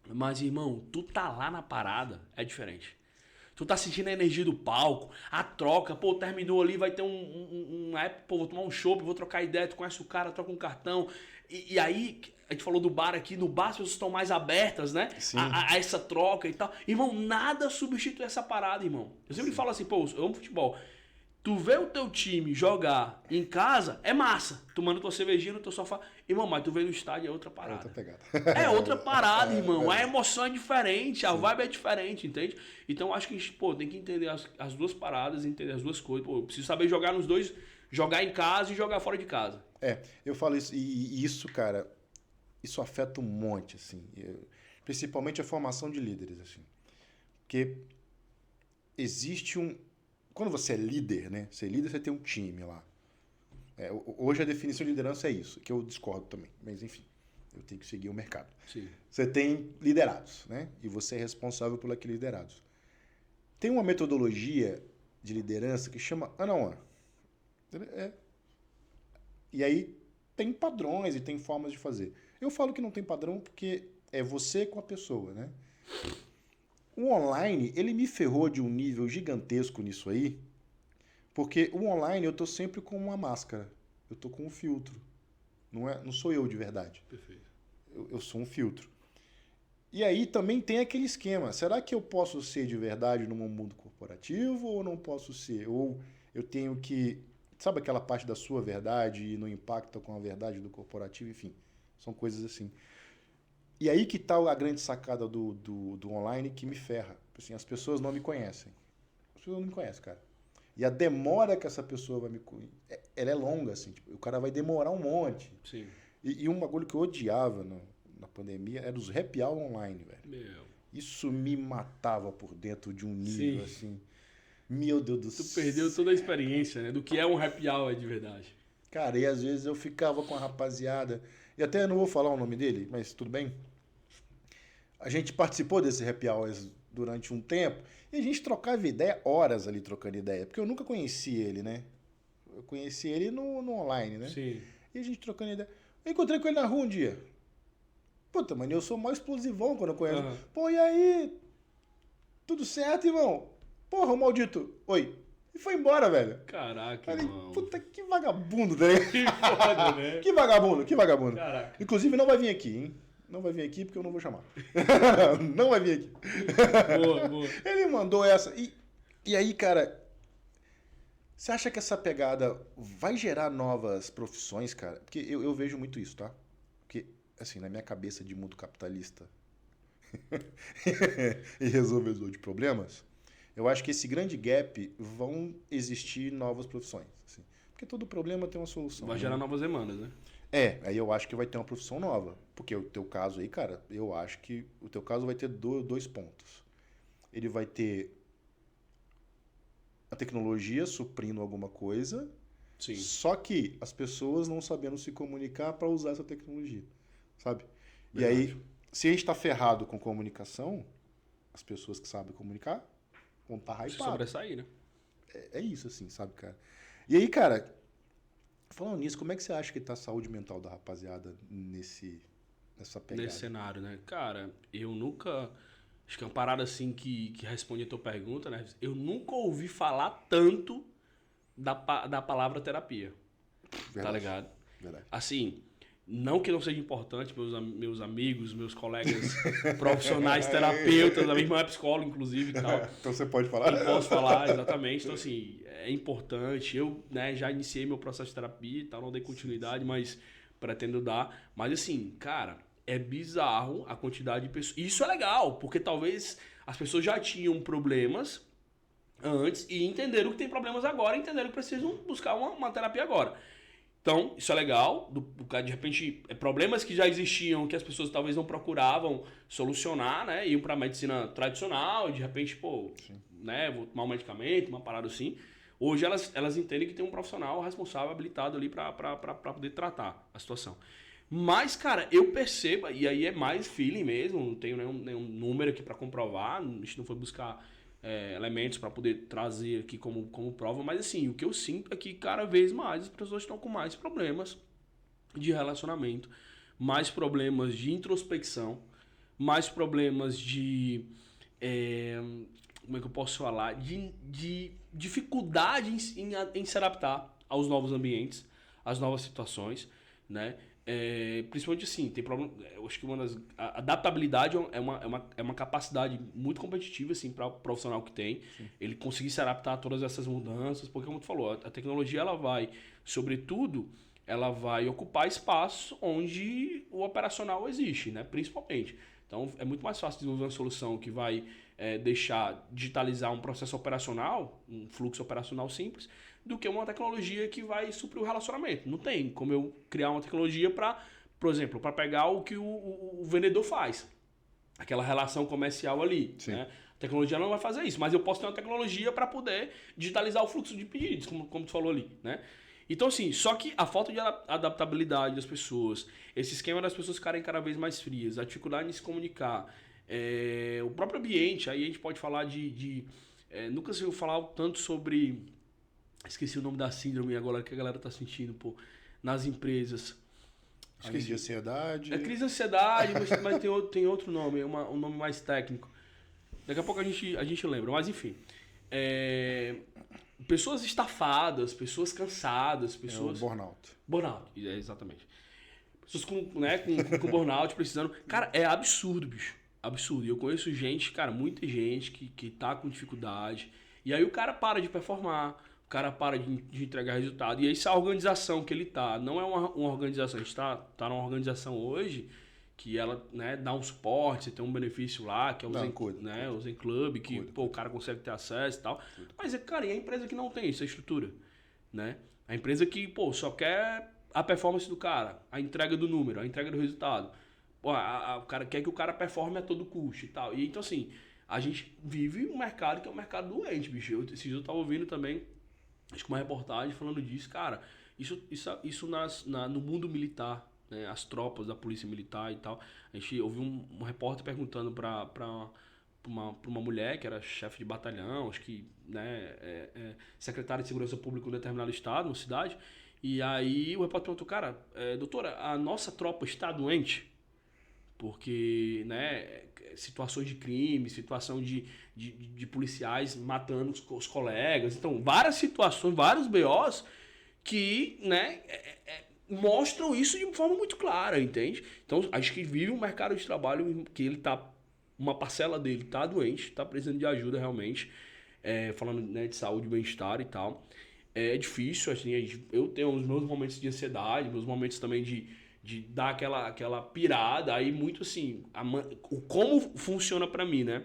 Mas, irmão, tu tá lá na parada, é diferente. Tu tá sentindo a energia do palco, a troca, pô, terminou ali, vai ter uma época, pô, vou tomar um chopp, vou trocar ideia, tu conhece o cara, troca um cartão. E aí, a gente falou do bar aqui, no bar as pessoas estão mais abertas, né? A essa troca e tal. Irmão, nada substitui essa parada, irmão. Eu sempre falo assim, pô, eu amo futebol. Tu vê o teu time jogar em casa, é massa. Tomando tua cervejinha no teu sofá. Irmão, mas tu vê no estádio, é outra parada. É outra pegada. É outra parada, irmão. A emoção é diferente, a vibe é diferente, entende? Então, acho que a gente, pô, tem que entender as duas paradas, entender as duas coisas. Pô, eu preciso saber jogar nos dois, jogar em casa e jogar fora de casa. Eu falo isso, e isso, cara, isso afeta um monte, assim. Principalmente a formação de líderes, assim. Porque existe Quando você é líder, né? Ser líder, você tem um time lá. Hoje a definição de liderança é isso, que eu discordo também. Mas, enfim, eu tenho que seguir o mercado. Sim. Você tem liderados, né? E você é responsável por aqueles liderados. Tem uma metodologia de liderança que chama one-on-one. E aí tem padrões e tem formas de fazer. Eu falo que não tem padrão porque é você com a pessoa, né? O online, ele me ferrou de um nível gigantesco nisso aí, porque o online eu tô sempre com uma máscara, eu tô com um filtro. Não sou eu de verdade. Perfeito. Eu sou um filtro. E aí também tem aquele esquema, será que eu posso ser de verdade no mundo corporativo ou não posso ser? Ou eu tenho que... Sabe aquela parte da sua verdade e não impacta com a verdade do corporativo? Enfim, são coisas assim. E aí que tá a grande sacada do online que me ferra. Assim, as pessoas não me conhecem. As pessoas não me conhecem, cara. E a demora que essa pessoa vai me conhecer, ela é longa, assim. Tipo, o cara vai demorar um monte. Sim. E um bagulho que eu odiava na pandemia era os happy hour online, velho. Meu. Isso me matava por dentro de um nível, assim... Meu Deus do céu. Tu perdeu toda a experiência, né? Do que é um happy hour de verdade. Cara, e às vezes eu ficava com a rapaziada, e até eu não vou falar o nome dele, mas tudo bem. A gente participou desse happy hours durante um tempo, e a gente trocava ideia, horas ali trocando ideia, porque eu nunca conheci ele, né? Eu conheci ele no online, né? Sim. E a gente trocando ideia. Eu encontrei com ele na rua um dia. Puta, mano, eu sou mó explosivão quando eu conheço. Uhum. Pô, e aí? Tudo certo, irmão? Porra, o maldito. Oi. E foi embora, velho. Caraca, Falei, irmão. puta, que vagabundo, tá ligado? Que foda, né? Que vagabundo. Caraca. Inclusive, não vai vir aqui, hein? Não vai vir aqui porque eu não vou chamar. Não vai vir aqui. Boa. Ele mandou essa. E aí, cara, você acha que essa pegada vai gerar novas profissões, cara? Porque eu vejo muito isso, tá? Porque, assim, na minha cabeça de mundo capitalista e resolvedor de problemas, eu acho que esse grande gap vão existir novas profissões. Assim, porque todo problema tem uma solução. Vai gerar novas demandas, né? Aí eu acho que vai ter uma profissão nova. Porque o teu caso aí, cara, eu acho que o teu caso vai ter dois pontos. Ele vai ter a tecnologia suprindo alguma coisa, Sim. só que as pessoas não sabendo se comunicar para usar essa tecnologia, sabe? Verdade. E aí, se a gente está ferrado com comunicação, as pessoas que sabem comunicar vão estar hypadas. Se sobressair, né? É isso, assim, sabe, cara? E aí, cara, falando nisso, como é que você acha que tá a saúde mental da rapaziada nessa pegada? Nesse cenário, né? Cara, eu nunca... Acho que é uma parada assim que responde a tua pergunta, né? Eu nunca ouvi falar tanto da palavra terapia. Verdade. Tá ligado? Verdade. Assim, não que não seja importante, meus amigos, meus colegas profissionais, terapeutas, a minha irmã é psicóloga, inclusive, e tal. Então você pode falar? Eu posso falar, exatamente. Então, assim, é importante. Eu, né, já iniciei meu processo de terapia e tal, não dei continuidade, mas pretendo dar. Mas, assim, cara, é bizarro a quantidade de pessoas. Isso é legal, porque talvez as pessoas já tinham problemas antes e entenderam que tem problemas agora, e entenderam que precisam buscar uma terapia agora. Então, isso é legal, de repente, problemas que já existiam, que as pessoas talvez não procuravam solucionar, né? Iam pra medicina tradicional, e de repente, pô, né, vou tomar um medicamento, uma parada assim. Hoje elas entendem que tem um profissional responsável, habilitado ali pra poder tratar a situação. Mas, cara, eu percebo, e aí é mais feeling mesmo, não tenho nenhum número aqui pra comprovar, a gente não foi buscar elementos para poder trazer aqui como prova, mas assim, o que eu sinto é que cada vez mais as pessoas estão com mais problemas de relacionamento, mais problemas de introspecção, mais problemas de como é que eu posso falar? De dificuldade em se adaptar aos novos ambientes, às novas situações, né? Principalmente assim, tem problema. Eu acho que a adaptabilidade é uma capacidade muito competitiva assim, para o profissional que tem. Sim. Ele conseguir se adaptar a todas essas mudanças, porque como tu falou, a tecnologia ela vai, sobretudo, ela vai ocupar espaços onde o operacional existe, né? Principalmente. Então é muito mais fácil desenvolver uma solução que vai digitalizar um processo operacional, um fluxo operacional simples, do que uma tecnologia que vai suprir o relacionamento. Não tem como eu criar uma tecnologia para, por exemplo, para pegar o que o vendedor faz. Aquela relação comercial ali. Né? A tecnologia não vai fazer isso, mas eu posso ter uma tecnologia para poder digitalizar o fluxo de pedidos, como tu falou ali. Né? Então, assim, só que a falta de adaptabilidade das pessoas, esse esquema das pessoas ficarem cada vez mais frias, a dificuldade em se comunicar, o próprio ambiente, aí a gente pode falar nunca se ouviu falar tanto sobre... Esqueci o nome da síndrome agora que a galera tá sentindo, pô, nas empresas. Crise de ansiedade. É crise de ansiedade, mas tem outro nome, um nome mais técnico. Daqui a pouco a gente lembra, mas enfim. Pessoas estafadas, pessoas cansadas, pessoas... burnout. Burnout, exatamente. Pessoas com burnout, precisando... Cara, é absurdo, bicho. Absurdo. E eu conheço gente, cara, muita gente que tá com dificuldade. E aí o cara para de performar, o cara para de entregar resultado. E aí se a organização que ele tá não é uma organização, a gente tá numa organização hoje que ela, né, dá um suporte, você tem um benefício lá, que é o Zen Club, que o cara consegue ter acesso e tal. Mas, cara, e a empresa que não tem essa estrutura? Né? A empresa que, só quer a performance do cara, a entrega do número, a entrega do resultado. O cara quer que o cara performe a todo custo e tal. E então, assim, a gente vive um mercado que é um mercado doente, bicho. Esses dias eu tava ouvindo também, acho que uma reportagem falando disso, cara. Isso no mundo militar, né, as tropas da polícia militar e tal. A gente ouviu um repórter perguntando para uma mulher que era chefe de batalhão, acho que, né, secretária de segurança pública em um determinado estado, uma cidade. E aí o repórter perguntou, cara, doutora, a nossa tropa está doente? Porque, né, situações de crime, situação de policiais matando os colegas. Então, várias situações, vários BOs que, né, mostram isso de forma muito clara, entende? Então, acho que vive um mercado de trabalho que ele tá, uma parcela dele tá doente, tá precisando de ajuda realmente, falando, né, de saúde, bem-estar e tal. É difícil, assim, eu tenho os meus momentos de ansiedade, meus momentos também de dar aquela pirada, aí muito assim, como funciona pra mim, né?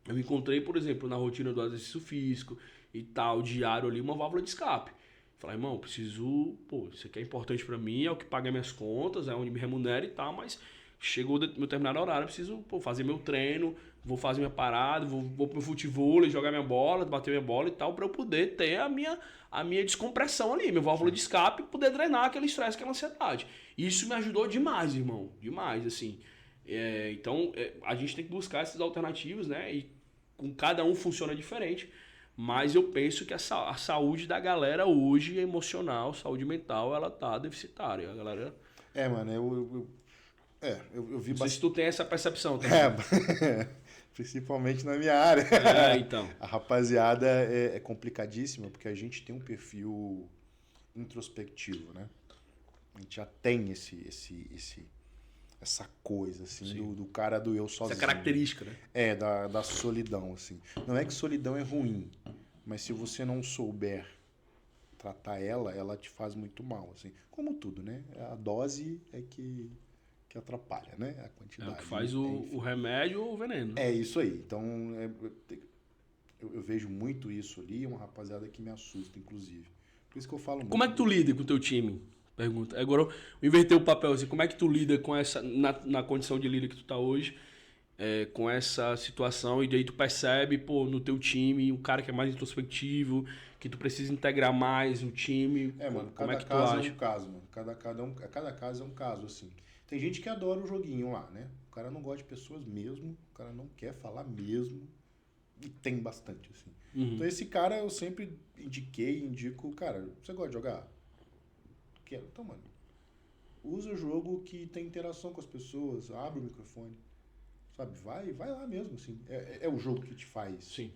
Eu encontrei, por exemplo, na rotina do exercício físico e tal, diário ali, uma válvula de escape. Falei, irmão, preciso, isso aqui é importante pra mim, é o que paga minhas contas, é onde me remunera e tal, mas chegou meu determinado horário, eu preciso fazer meu treino, vou fazer minha parada, vou pro futebol, jogar minha bola, bater minha bola e tal, pra eu poder ter a minha descompressão ali, minha válvula de escape, e poder drenar aquele estresse, aquela ansiedade. Isso me ajudou demais, irmão, demais, assim. Então, a gente tem que buscar essas alternativas, né, e com cada um funciona diferente, mas eu penso que a saúde da galera hoje, emocional, saúde mental, ela tá deficitária, a galera... Mano, eu vi bastante. Se tu tem essa percepção também. Principalmente na minha área. Então. A rapaziada é complicadíssima, porque a gente tem um perfil introspectivo, né? A gente já tem essa coisa, assim, do cara do eu sozinho. Essa característica, né? Da solidão, assim. Não é que solidão é ruim, mas se você não souber tratar ela te faz muito mal, assim. Como tudo, né? A dose é que atrapalha, né? A quantidade. É o que faz o remédio ou o veneno. É isso aí. Então, eu vejo muito isso ali, uma rapaziada que me assusta, inclusive. Por isso que eu falo muito. Como é que tu lida com o teu time? Pergunta. Agora eu inverter o papel assim, como é que tu lida com essa, na condição de líder que tu tá hoje, com essa situação, e daí tu percebe, pô, no teu time, um cara que é mais introspectivo, que tu precisa integrar mais o time. Mano, como é que tu caso acha? é um caso, mano. Cada caso é um caso, assim. Tem gente que adora o joguinho lá, né? O cara não gosta de pessoas mesmo, o cara não quer falar mesmo, e tem bastante, assim. Então esse cara eu sempre indico, cara, você gosta de jogar? Quero. Então, mano, usa o jogo que tem interação com as pessoas, abre o microfone, sabe? Vai lá mesmo, assim. É o jogo que te faz. Sim.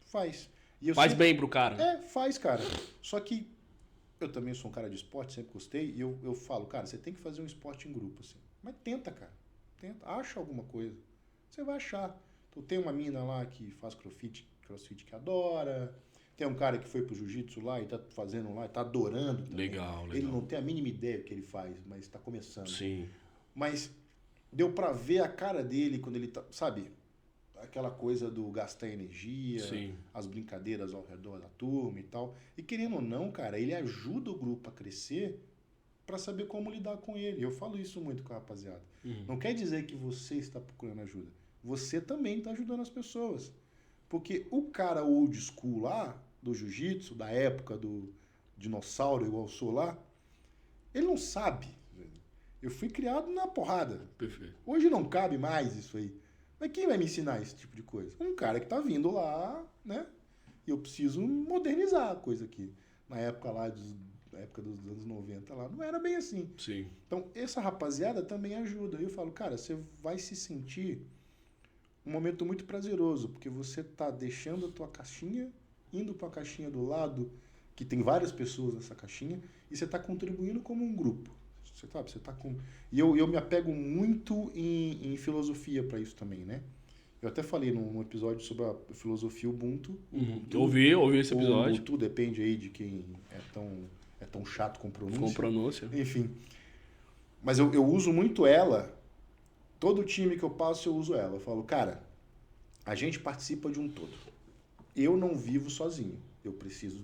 Faz. Faz bem pro cara. Faz, cara. Só que eu também sou um cara de esporte, sempre gostei, e eu falo, cara, você tem que fazer um esporte em grupo, assim. Mas tenta, cara. Tenta. Acha alguma coisa. Você vai achar. Então tem uma mina lá que faz crossfit que adora. Tem um cara que foi pro jiu-jitsu lá e tá fazendo lá e tá adorando também. Legal. Ele não tem a mínima ideia do que ele faz, mas tá começando. Sim. Mas deu pra ver a cara dele quando ele tá, sabe? Aquela coisa do gastar energia, Sim. as brincadeiras ao redor da turma e tal. E querendo ou não, cara, ele ajuda o grupo a crescer pra saber como lidar com ele. Eu falo isso muito com a rapaziada. Não quer dizer que você está procurando ajuda. Você também tá ajudando as pessoas. Porque o cara old school lá, do jiu-jitsu, da época do dinossauro igual eu sou lá, ele não sabe. Eu fui criado na porrada. Perfeito. Hoje não cabe mais isso aí. Mas quem vai me ensinar esse tipo de coisa? Um cara que tá vindo lá, né? E eu preciso modernizar a coisa aqui. Na época lá, na época dos anos 90 lá, não era bem assim. Sim. Então, essa rapaziada também ajuda. Eu falo, cara, você vai se sentir um momento muito prazeroso, porque você tá deixando a tua caixinha, indo para a caixinha do lado, que tem várias pessoas nessa caixinha, e você tá contribuindo como um grupo. Você sabe, você tá com... E eu me apego muito em filosofia para isso também, né? Eu até falei num episódio sobre a filosofia Ubuntu. Ouvi esse episódio. Ubuntu depende aí de quem é tão chato com pronúncia. Com pronúncia. Enfim. Mas eu uso muito ela. Todo time que eu passo, eu uso ela. Eu falo, cara, a gente participa de um todo. Eu não vivo sozinho. Eu preciso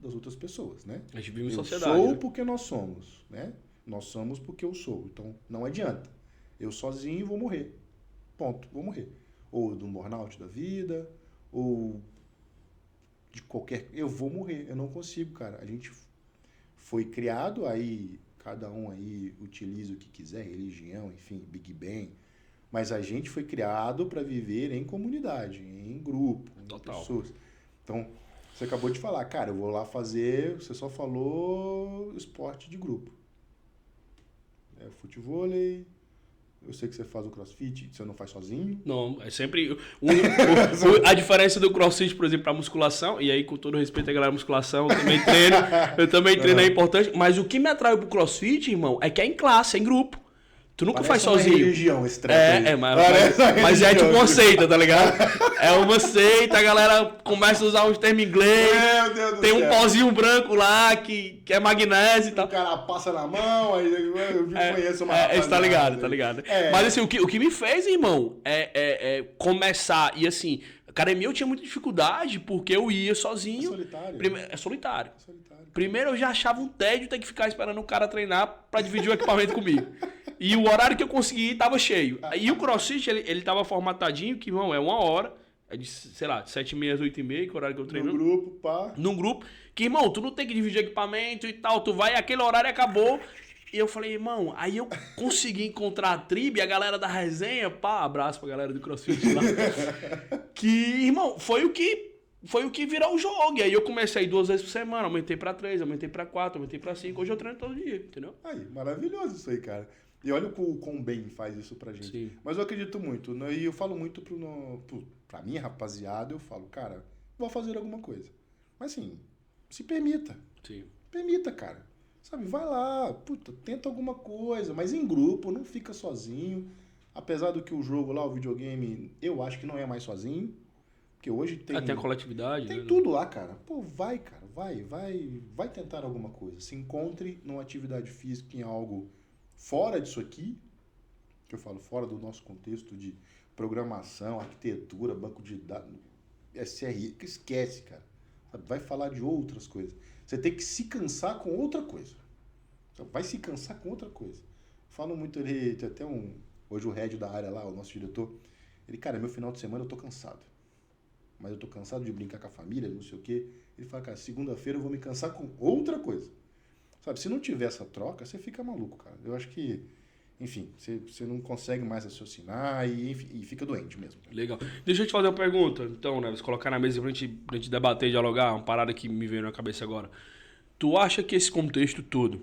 das outras pessoas, né? A gente vive em eu sociedade. Eu sou né? porque nós somos, né? Nós somos porque eu sou. Então, não adianta. Eu sozinho vou morrer. Ponto. Vou morrer. Ou do burnout da vida, ou de qualquer... Eu vou morrer. Eu não consigo, cara. A gente foi criado, aí cada um aí utiliza o que quiser, religião, enfim, Big Bang. Mas a gente foi criado para viver em comunidade, em grupo, em pessoas. Então, você acabou de falar, cara, eu vou lá fazer... Você só falou esporte de grupo. Futevôlei, eu sei que você faz o crossfit, você não faz sozinho? Não, é sempre... a diferença do crossfit, por exemplo, para musculação, e aí com todo respeito à galera musculação, eu também treino, é importante, mas o que me atraiu pro crossfit, irmão, é que é em classe, é em grupo. Tu nunca faz sozinho. Religião, esse treco mas é tipo uma seita, tá ligado? É uma seita, a galera começa a usar uns termos em inglês. Meu Deus do tem céu. Um pozinho branco lá que é magnésio e tal. O cara passa na mão, aí eu conheço uma Você tá ligado, tá ligado. É. Mas assim, o que me fez, irmão, é começar. E assim, academia eu tinha muita dificuldade porque eu ia sozinho. É solitário. É solitário. É solitário. Primeiro eu já achava um tédio ter que ficar esperando o cara treinar pra dividir o equipamento comigo. E o horário que eu consegui tava cheio. E o CrossFit, ele tava formatadinho, que, irmão, é 1 hora. É de, sei lá, 7h30 às 8h30, que é o horário que eu treino. No grupo, pá. Num grupo. Que, irmão, tu não tem que dividir equipamento e tal. Tu vai, aquele horário acabou. E eu falei, irmão, aí eu consegui encontrar a tribo e a galera da resenha. Pá, abraço pra galera do CrossFit lá. Que, irmão, foi o que virou o jogo. E aí eu comecei a ir 2 vezes por semana. Aumentei pra 3, aumentei pra 4, aumentei pra 5. Hoje eu treino todo dia, entendeu? Aí, maravilhoso isso aí, cara. E olha o quão bem faz isso pra gente. Sim. Mas eu acredito muito, né? E eu falo muito pra minha rapaziada, eu falo, cara, vou fazer alguma coisa. Mas assim, se permita. Sim. Permita, cara. Sabe, vai lá, puta, tenta alguma coisa, mas em grupo, não fica sozinho. Apesar do que o jogo lá, o videogame, eu acho que não é mais sozinho. Porque hoje tem. Tem a coletividade, Tem né? tudo lá, cara. Pô, vai, cara. Vai tentar alguma coisa. Se encontre numa atividade física, em algo fora disso aqui, que eu falo fora do nosso contexto de programação, arquitetura, banco de dados, SRI, que esquece, cara. Sabe? Vai falar de outras coisas. Você tem que se cansar com outra coisa. Então, vai se cansar com outra coisa. Falo muito, ele tem até hoje o head da área lá, o nosso diretor, ele, cara, meu final de semana eu tô cansado. Mas eu tô cansado de brincar com a família, não sei o quê. Ele fala, cara, segunda-feira eu vou me cansar com outra coisa. Sabe, se não tiver essa troca, você fica maluco, cara. Eu acho que, enfim, você não consegue mais raciocinar enfim, e fica doente mesmo. Legal. Deixa eu te fazer uma pergunta, então, né? Você colocar na mesa pra gente debater, dialogar, uma parada que me veio na cabeça agora. Tu acha que esse contexto todo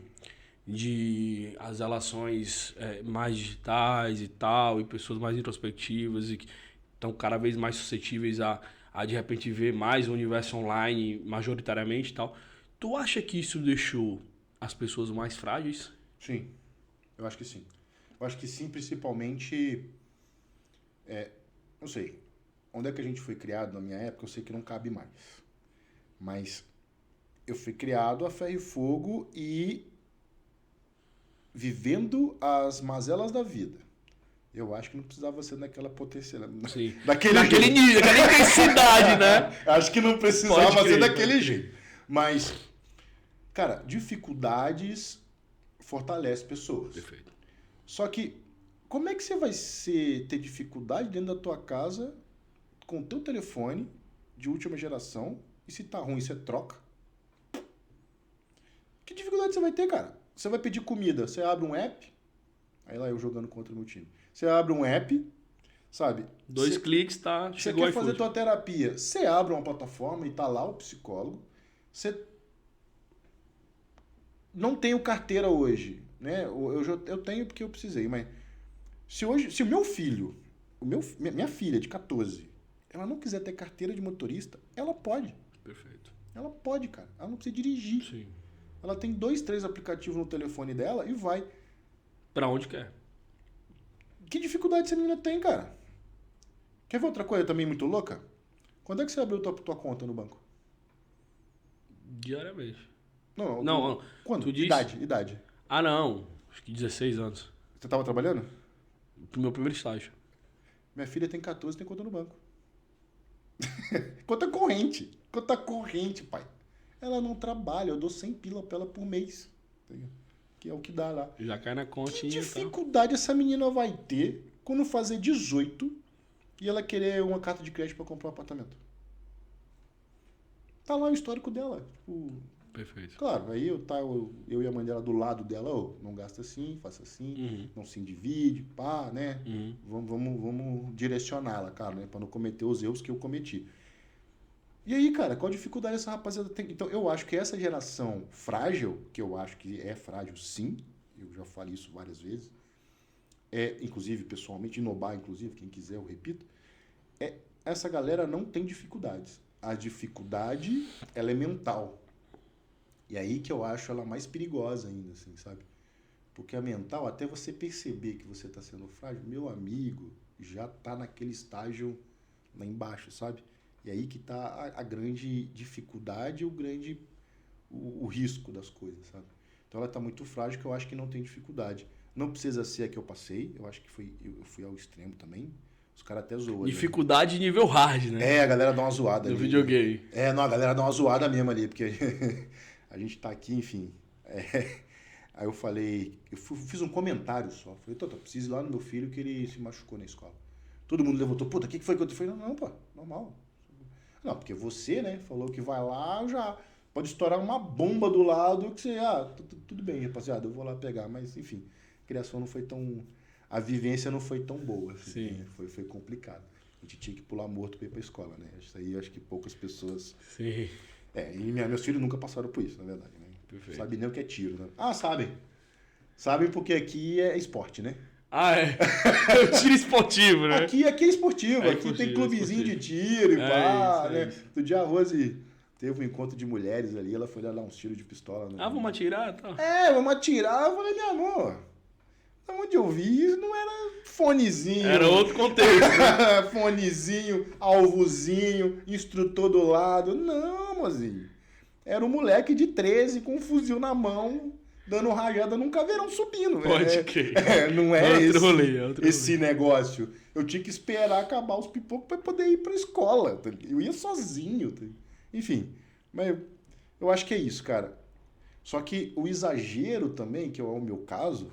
de as relações mais digitais e tal, e pessoas mais introspectivas e que estão cada vez mais suscetíveis a de repente ver mais o universo online majoritariamente e tal, tu acha que isso deixou as pessoas mais frágeis? Sim, eu acho que sim. Eu acho que sim, principalmente, não sei, onde é que a gente foi criado na minha época, eu sei que não cabe mais. Mas eu fui criado a ferro e fogo e vivendo as mazelas da vida. Eu acho que não precisava ser naquela potência. Sim. Naquele nível, daquela intensidade, né? Acho que não precisava Pode crer, ser daquele jeito. Mas, cara, dificuldades fortalece pessoas. Perfeito. Só que, como é que você vai ter dificuldade dentro da tua casa com o teu telefone de última geração e se tá ruim você troca? Que dificuldade você vai ter, cara? Você vai pedir comida, você abre um app, aí lá eu jogando contra o meu time. Você abre um app, sabe? Dois cliques, tá? Você Chegou quer fazer iFood. tua terapia, você abre uma plataforma e tá lá o psicólogo. Você não tenho carteira hoje, né? Eu tenho porque eu precisei, mas se o meu filho, minha filha de 14, ela não quiser ter carteira de motorista, ela pode. Perfeito. Ela pode, cara. Ela não precisa dirigir. Sim. Ela tem 2, 3 aplicativos no telefone dela e vai. Pra onde quer. Que dificuldade essa menina tem, cara? Quer ver outra coisa também muito louca? Quando é que você abriu tua conta no banco? Diariamente. Não. Quando? Tu disse... Idade. Ah, não. Acho que 16 anos. Você tava trabalhando? Pro meu primeiro estágio. Minha filha tem 14 e tem conta no banco. Conta corrente. Conta corrente, pai. Ela não trabalha, eu dou 100 pila pra ela por mês. Que é o que dá lá. Já cai na Que continha. dificuldade essa menina vai ter quando fazer 18 e ela querer uma carta de crédito pra comprar um apartamento? Tá lá o histórico dela. Tipo, Perfeito. claro, aí eu e a mãe dela do lado dela, não gasta assim, faça assim, não se endivide, pá, né? Vamos direcioná-la, cara, né? Pra não cometer os erros que eu cometi. E aí, cara, qual a dificuldade essa rapaziada tem? Então, eu acho que essa geração frágil, que eu acho que é frágil sim, eu já falei isso várias vezes, inclusive, pessoalmente, inobar, inclusive, quem quiser, eu repito, essa galera não tem dificuldades. A dificuldade, ela é mental. E aí que eu acho ela mais perigosa ainda, assim, sabe? Porque a mental, até você perceber que você tá sendo frágil, meu amigo, já tá naquele estágio lá embaixo, sabe? E aí que tá a grande dificuldade, o risco das coisas, sabe? Então ela tá muito frágil, que eu acho que não tem dificuldade. Não precisa ser a que eu passei, eu acho que eu fui ao extremo também. Os caras até zoam. Dificuldade nível hard, né? A galera dá uma zoada no ali. videogame. Não, a galera dá uma zoada mesmo ali, porque a gente tá aqui, enfim. Aí eu falei, fiz um comentário só. Falei, Toto, preciso ir lá no meu filho que ele se machucou na escola. Todo mundo levantou, puta, o que foi que eu te falei? Não, pô, normal. Não, porque você, né, falou que vai lá, já pode estourar uma bomba do lado que você, tudo bem, rapaziada, eu vou lá pegar. Mas, enfim, a criação não foi tão... A vivência não foi tão boa. Assim, Sim. Né? Foi complicado. A gente tinha que pular morto pra ir pra escola, né? Isso aí eu acho que poucas pessoas... Sim. E meus filhos nunca passaram por isso, na verdade, né? Perfeito. Sabem nem o que é tiro, né? Sabem. Sabem porque aqui é esporte, né? Ah, é. Tiro esportivo, né? Aqui é esportivo, É aqui esportivo, tem é clubezinho de esportivo. tiro e pá, É né? isso. Outro dia a Rose teve um encontro de mulheres ali, ela foi lá dar uns tiros de pistola. Ah, vamos atirar? Tá. Vamos atirar. Eu falei, meu amor, onde eu vi isso não era fonezinho. Era outro contexto. Fonezinho, alvozinho, instrutor do lado. Não, mozinho. Era um moleque de 13 com um fuzil na mão, dando rajada num caveirão subindo. Pode crer. Não é outro rolê, outro esse negócio. Eu tinha que esperar acabar os pipocos para poder ir pra escola. Eu ia sozinho. Enfim, mas eu acho que é isso, cara. Só que o exagero também, que é o meu caso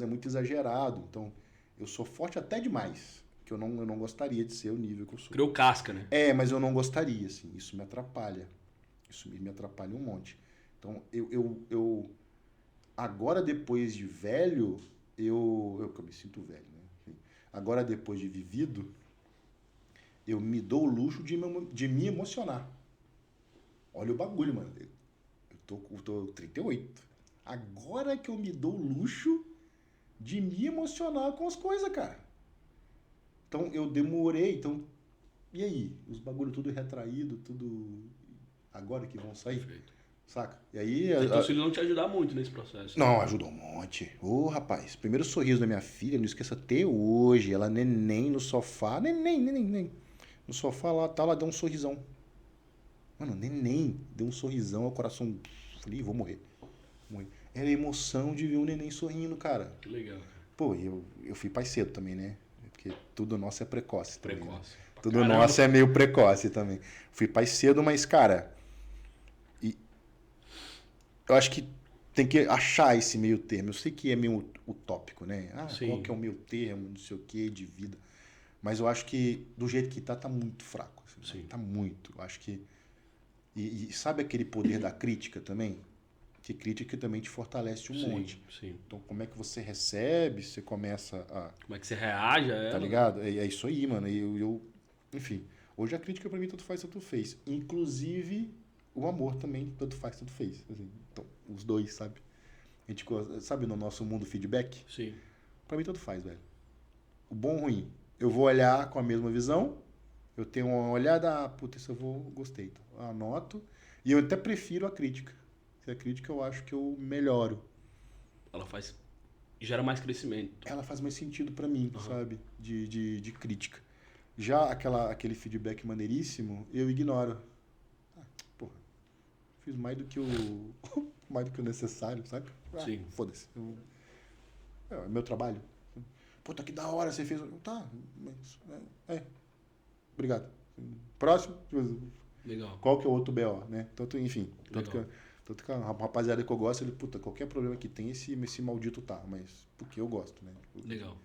é muito exagerado. Então, eu sou forte até demais. Que eu não gostaria de ser o nível que eu sou. Criou casca, né? Mas eu não gostaria, assim. Isso me atrapalha. Isso me atrapalha um monte. Então, eu agora, depois de velho, eu me sinto velho, né? Agora, depois de vivido, eu me dou o luxo de me emocionar. Olha o bagulho, mano. Eu tô 38. Agora que eu me dou o luxo de me emocionar com as coisas, cara. Então, eu demorei. Então, e aí? Os bagulho tudo retraído, tudo... Agora que vão sair? Perfeito. Saca? E aí... Então, se ele não te ajudar muito nesse processo. Não, ajudou um monte. Rapaz, primeiro sorriso da minha filha, não esqueça até hoje. Ela neném no sofá. Neném. No sofá lá, ela deu um sorrisão. Mano, neném deu um sorrisão, o coração... Falei, vou morrer. Era a emoção de ver um neném sorrindo, cara. Que legal. Pô, eu fui pai cedo também, né? Porque tudo nosso é precoce. Também, Precoce. Né? Tudo nosso é meio precoce também. Fui pai cedo, mas, cara... Eu acho que tem que achar esse meio termo. Eu sei que é meio utópico, né? Qual que é o meio termo, não sei o que, de vida. Mas eu acho que, do jeito que tá muito fraco. Assim, tá muito. Eu acho que... E sabe aquele poder da crítica também? Que crítica também te fortalece um monte. Sim. Então, como é que você recebe, você começa a... Como é que você reage a ela? Tá ligado? É isso aí, mano. Enfim, hoje a crítica pra mim tanto faz, tanto fez. Inclusive, o amor também tanto faz, tanto fez. Assim, então, os dois, sabe? A gente, sabe, no nosso mundo feedback? Sim. Pra mim tanto faz, velho. O bom ou ruim. Eu vou olhar com a mesma visão, eu tenho uma olhada, puta, isso gostei. Então, anoto. E eu até prefiro a crítica. A crítica eu acho que eu melhoro. Ela gera mais crescimento. Ela faz mais sentido pra mim, sabe? De crítica. Já aquele feedback maneiríssimo, eu ignoro. Porra, fiz mais do que o necessário, sabe? Sim. Foda-se. É meu trabalho. Puta, que da hora você fez. Tá, mas... Obrigado. Próximo. Legal. Qual que é o outro BO, né? Enfim. Tanto que a rapaziada que eu gosto, puta, qualquer problema que tem, esse maldito tá. Mas porque eu gosto, né? Legal.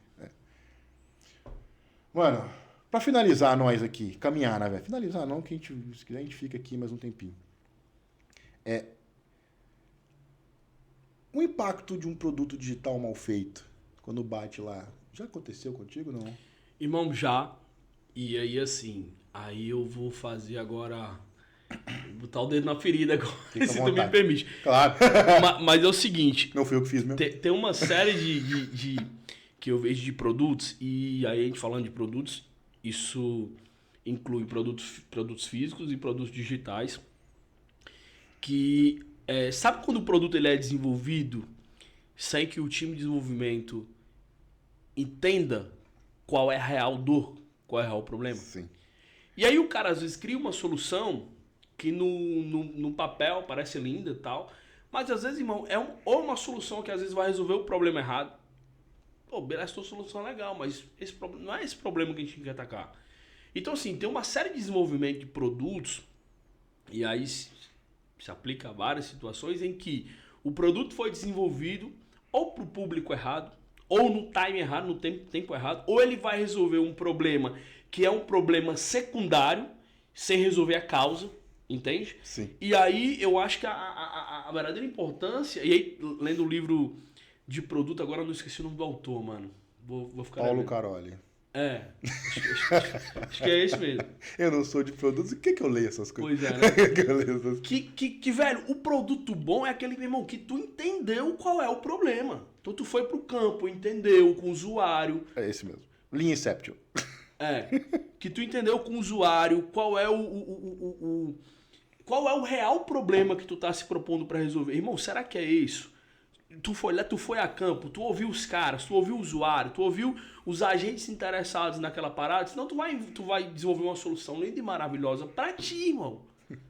Mano, pra finalizar nós aqui, caminhar, né, velho? Finalizar não, que se quiser a gente fica aqui mais um tempinho. O impacto de um produto digital mal feito, quando bate lá, já aconteceu contigo, não? Irmão, já. E aí, assim, aí eu vou fazer agora... Botar o dedo na ferida agora, se tu me permite. Claro. Mas é o seguinte... Não fui eu que fiz mesmo. Tem uma série de que eu vejo de produtos, e aí a gente falando de produtos, isso inclui produtos físicos e produtos digitais, que... sabe quando o produto ele é desenvolvido sem que o time de desenvolvimento entenda qual é a real dor, qual é o real problema? Sim. E aí o cara às vezes cria uma solução que no papel parece linda e tal, mas às vezes, irmão, ou uma solução que às vezes vai resolver o problema errado. Pô, beleza, tua solução é legal, mas não é esse problema que a gente tem que atacar. Então, assim, tem uma série de desenvolvimento de produtos, e aí se aplica a várias situações em que o produto foi desenvolvido ou para o público errado, ou no time errado, no tempo errado, ou ele vai resolver um problema que é um problema secundário, sem resolver a causa, entende? Sim. E aí eu acho que a verdadeira importância, e aí lendo o livro de produto, agora eu não esqueci o nome do autor, mano. Vou ficar Paulo Caroli. Acho que é esse mesmo. Eu não sou de produtos, o que que eu leio essas coisas? Pois é, né? Por que eu leio essas coisas? Velho, o produto bom é aquele, meu irmão, que tu entendeu qual é o problema. Então tu foi pro campo, entendeu com o usuário. É esse mesmo. Lean Inception. Que tu entendeu com o usuário qual é qual é o real problema que tu tá se propondo para resolver. Irmão, será que é isso? Tu foi lá, tu foi a campo, tu ouviu os caras, tu ouviu o usuário, tu ouviu os agentes interessados naquela parada, senão tu vai desenvolver uma solução linda e maravilhosa pra ti, irmão.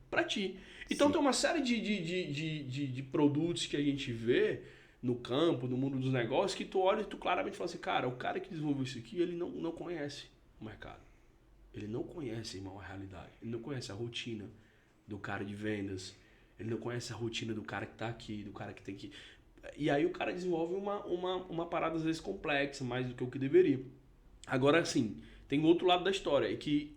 Pra ti. Então Sim. tem uma série de produtos que a gente vê no campo, no mundo dos negócios, que tu olha e tu claramente fala assim, cara, o cara que desenvolveu isso aqui, ele não conhece o mercado. Ele não conhece, irmão, a realidade. Ele não conhece a rotina do cara de vendas. Ele não conhece a rotina do cara que tá aqui, do cara que tem que... E aí o cara desenvolve uma parada às vezes complexa, mais do que o que deveria. Agora, assim, tem o outro lado da história, é que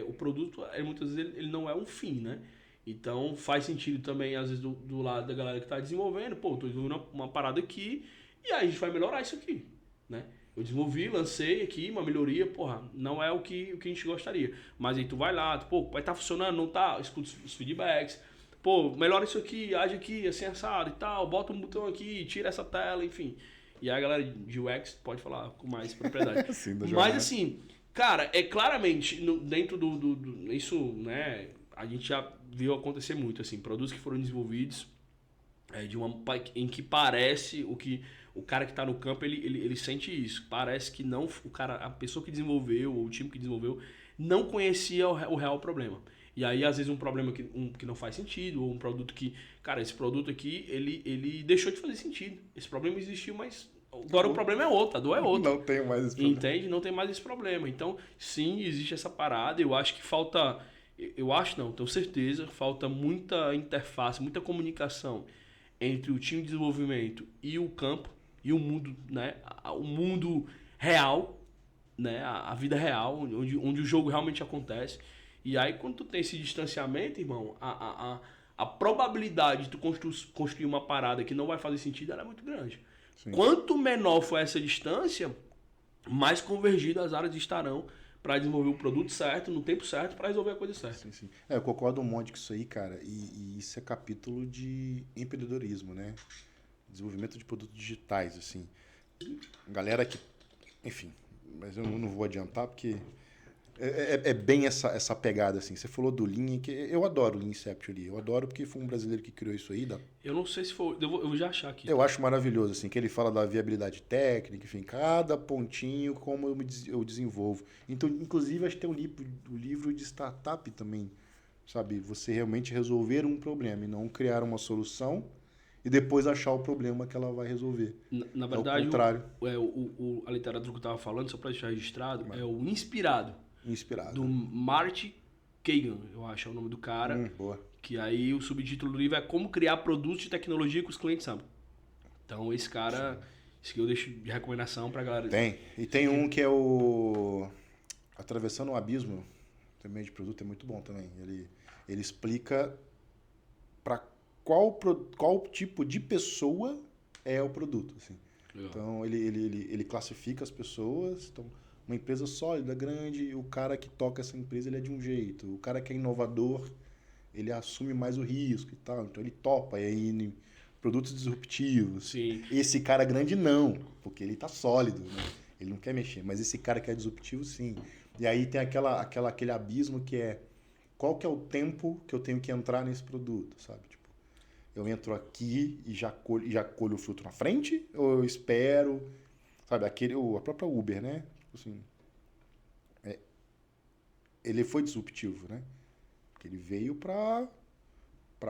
o produto, muitas vezes, ele não é um fim, né? Então faz sentido também, às vezes, do lado da galera que está desenvolvendo, pô, tô desenvolvendo uma parada aqui, e aí a gente vai melhorar isso aqui, né? Eu desenvolvi, lancei aqui uma melhoria, porra, não é o que a gente gostaria. Mas aí tu vai lá, pô, vai estar funcionando, não tá? Escuta os feedbacks, pô, melhora isso aqui, age aqui, assim, assado e tal, bota um botão aqui, tira essa tela, enfim. E aí a galera de UX pode falar com mais propriedade. Sim, da Mas jornada. assim, cara, é claramente, dentro isso, né, a gente já viu acontecer muito, assim, produtos que foram desenvolvidos em que parece o cara que está no campo, ele sente isso. Parece que não, a pessoa que desenvolveu, ou o time que desenvolveu, não conhecia o real problema. E aí, às vezes, um problema que não faz sentido, ou um produto que, cara, esse produto aqui, ele deixou de fazer sentido. Esse problema existiu, mas agora o problema é outro, a dor é outra. Não tenho mais esse problema. Entende? Não tem mais esse problema. Então, sim, existe essa parada. Eu acho que falta... Eu acho não, tenho certeza, falta muita interface, muita comunicação entre o time de desenvolvimento e o campo, e o mundo, né? O mundo real, né? A vida real, onde o jogo realmente acontece. E aí, quando tu tem esse distanciamento, irmão, a probabilidade de tu construir uma parada que não vai fazer sentido, ela é muito grande. Sim. Quanto menor for essa distância, mais convergidas as áreas estarão para desenvolver o produto certo, no tempo certo, para resolver a coisa certa. Sim, sim. Eu concordo um monte com isso aí, cara. E isso é capítulo de empreendedorismo, né? Desenvolvimento de produtos digitais, assim. Galera que... Enfim, mas eu não vou adiantar porque é bem essa pegada, assim. Você falou do Lean, que eu adoro o Lean Inception ali. Eu adoro porque foi um brasileiro que criou isso aí. Eu não sei se for... Eu vou já achar aqui. Eu acho maravilhoso, assim, que ele fala da viabilidade técnica, enfim, cada pontinho, como eu desenvolvo. Então, inclusive, acho que tem um livro de startup também, sabe? Você realmente resolver um problema e não criar uma solução e depois achar o problema que ela vai resolver. Na verdade, é o contrário. A literatura que eu estava falando, só para deixar registrado, é o Inspirado. Inspirado. Do Marty Kagan, eu acho, é o nome do cara. Boa. Que aí o subtítulo do livro é Como Criar Produtos de Tecnologia que os clientes sabem. Então esse cara, esse que eu deixo de recomendação pra galera. Tem. E tem um que é o Atravessando o Abismo, também de produto, é muito bom também. Ele explica para qual tipo de pessoa é o produto, assim. Legal. Então ele classifica as pessoas. Então, uma empresa sólida, grande, o cara que toca essa empresa ele é de um jeito. O cara que é inovador, ele assume mais o risco e tal. Então ele topa. E aí, produtos disruptivos. Sim. Esse cara grande não, porque ele tá sólido, né? Ele não quer mexer. Mas esse cara que é disruptivo, sim. E aí tem aquele abismo que é qual que é o tempo que eu tenho que entrar nesse produto, sabe? Tipo, eu entro aqui e já colho o fruto na frente? Ou eu espero? Sabe, a própria Uber, né? Assim, ele foi disruptivo, né? Porque ele veio para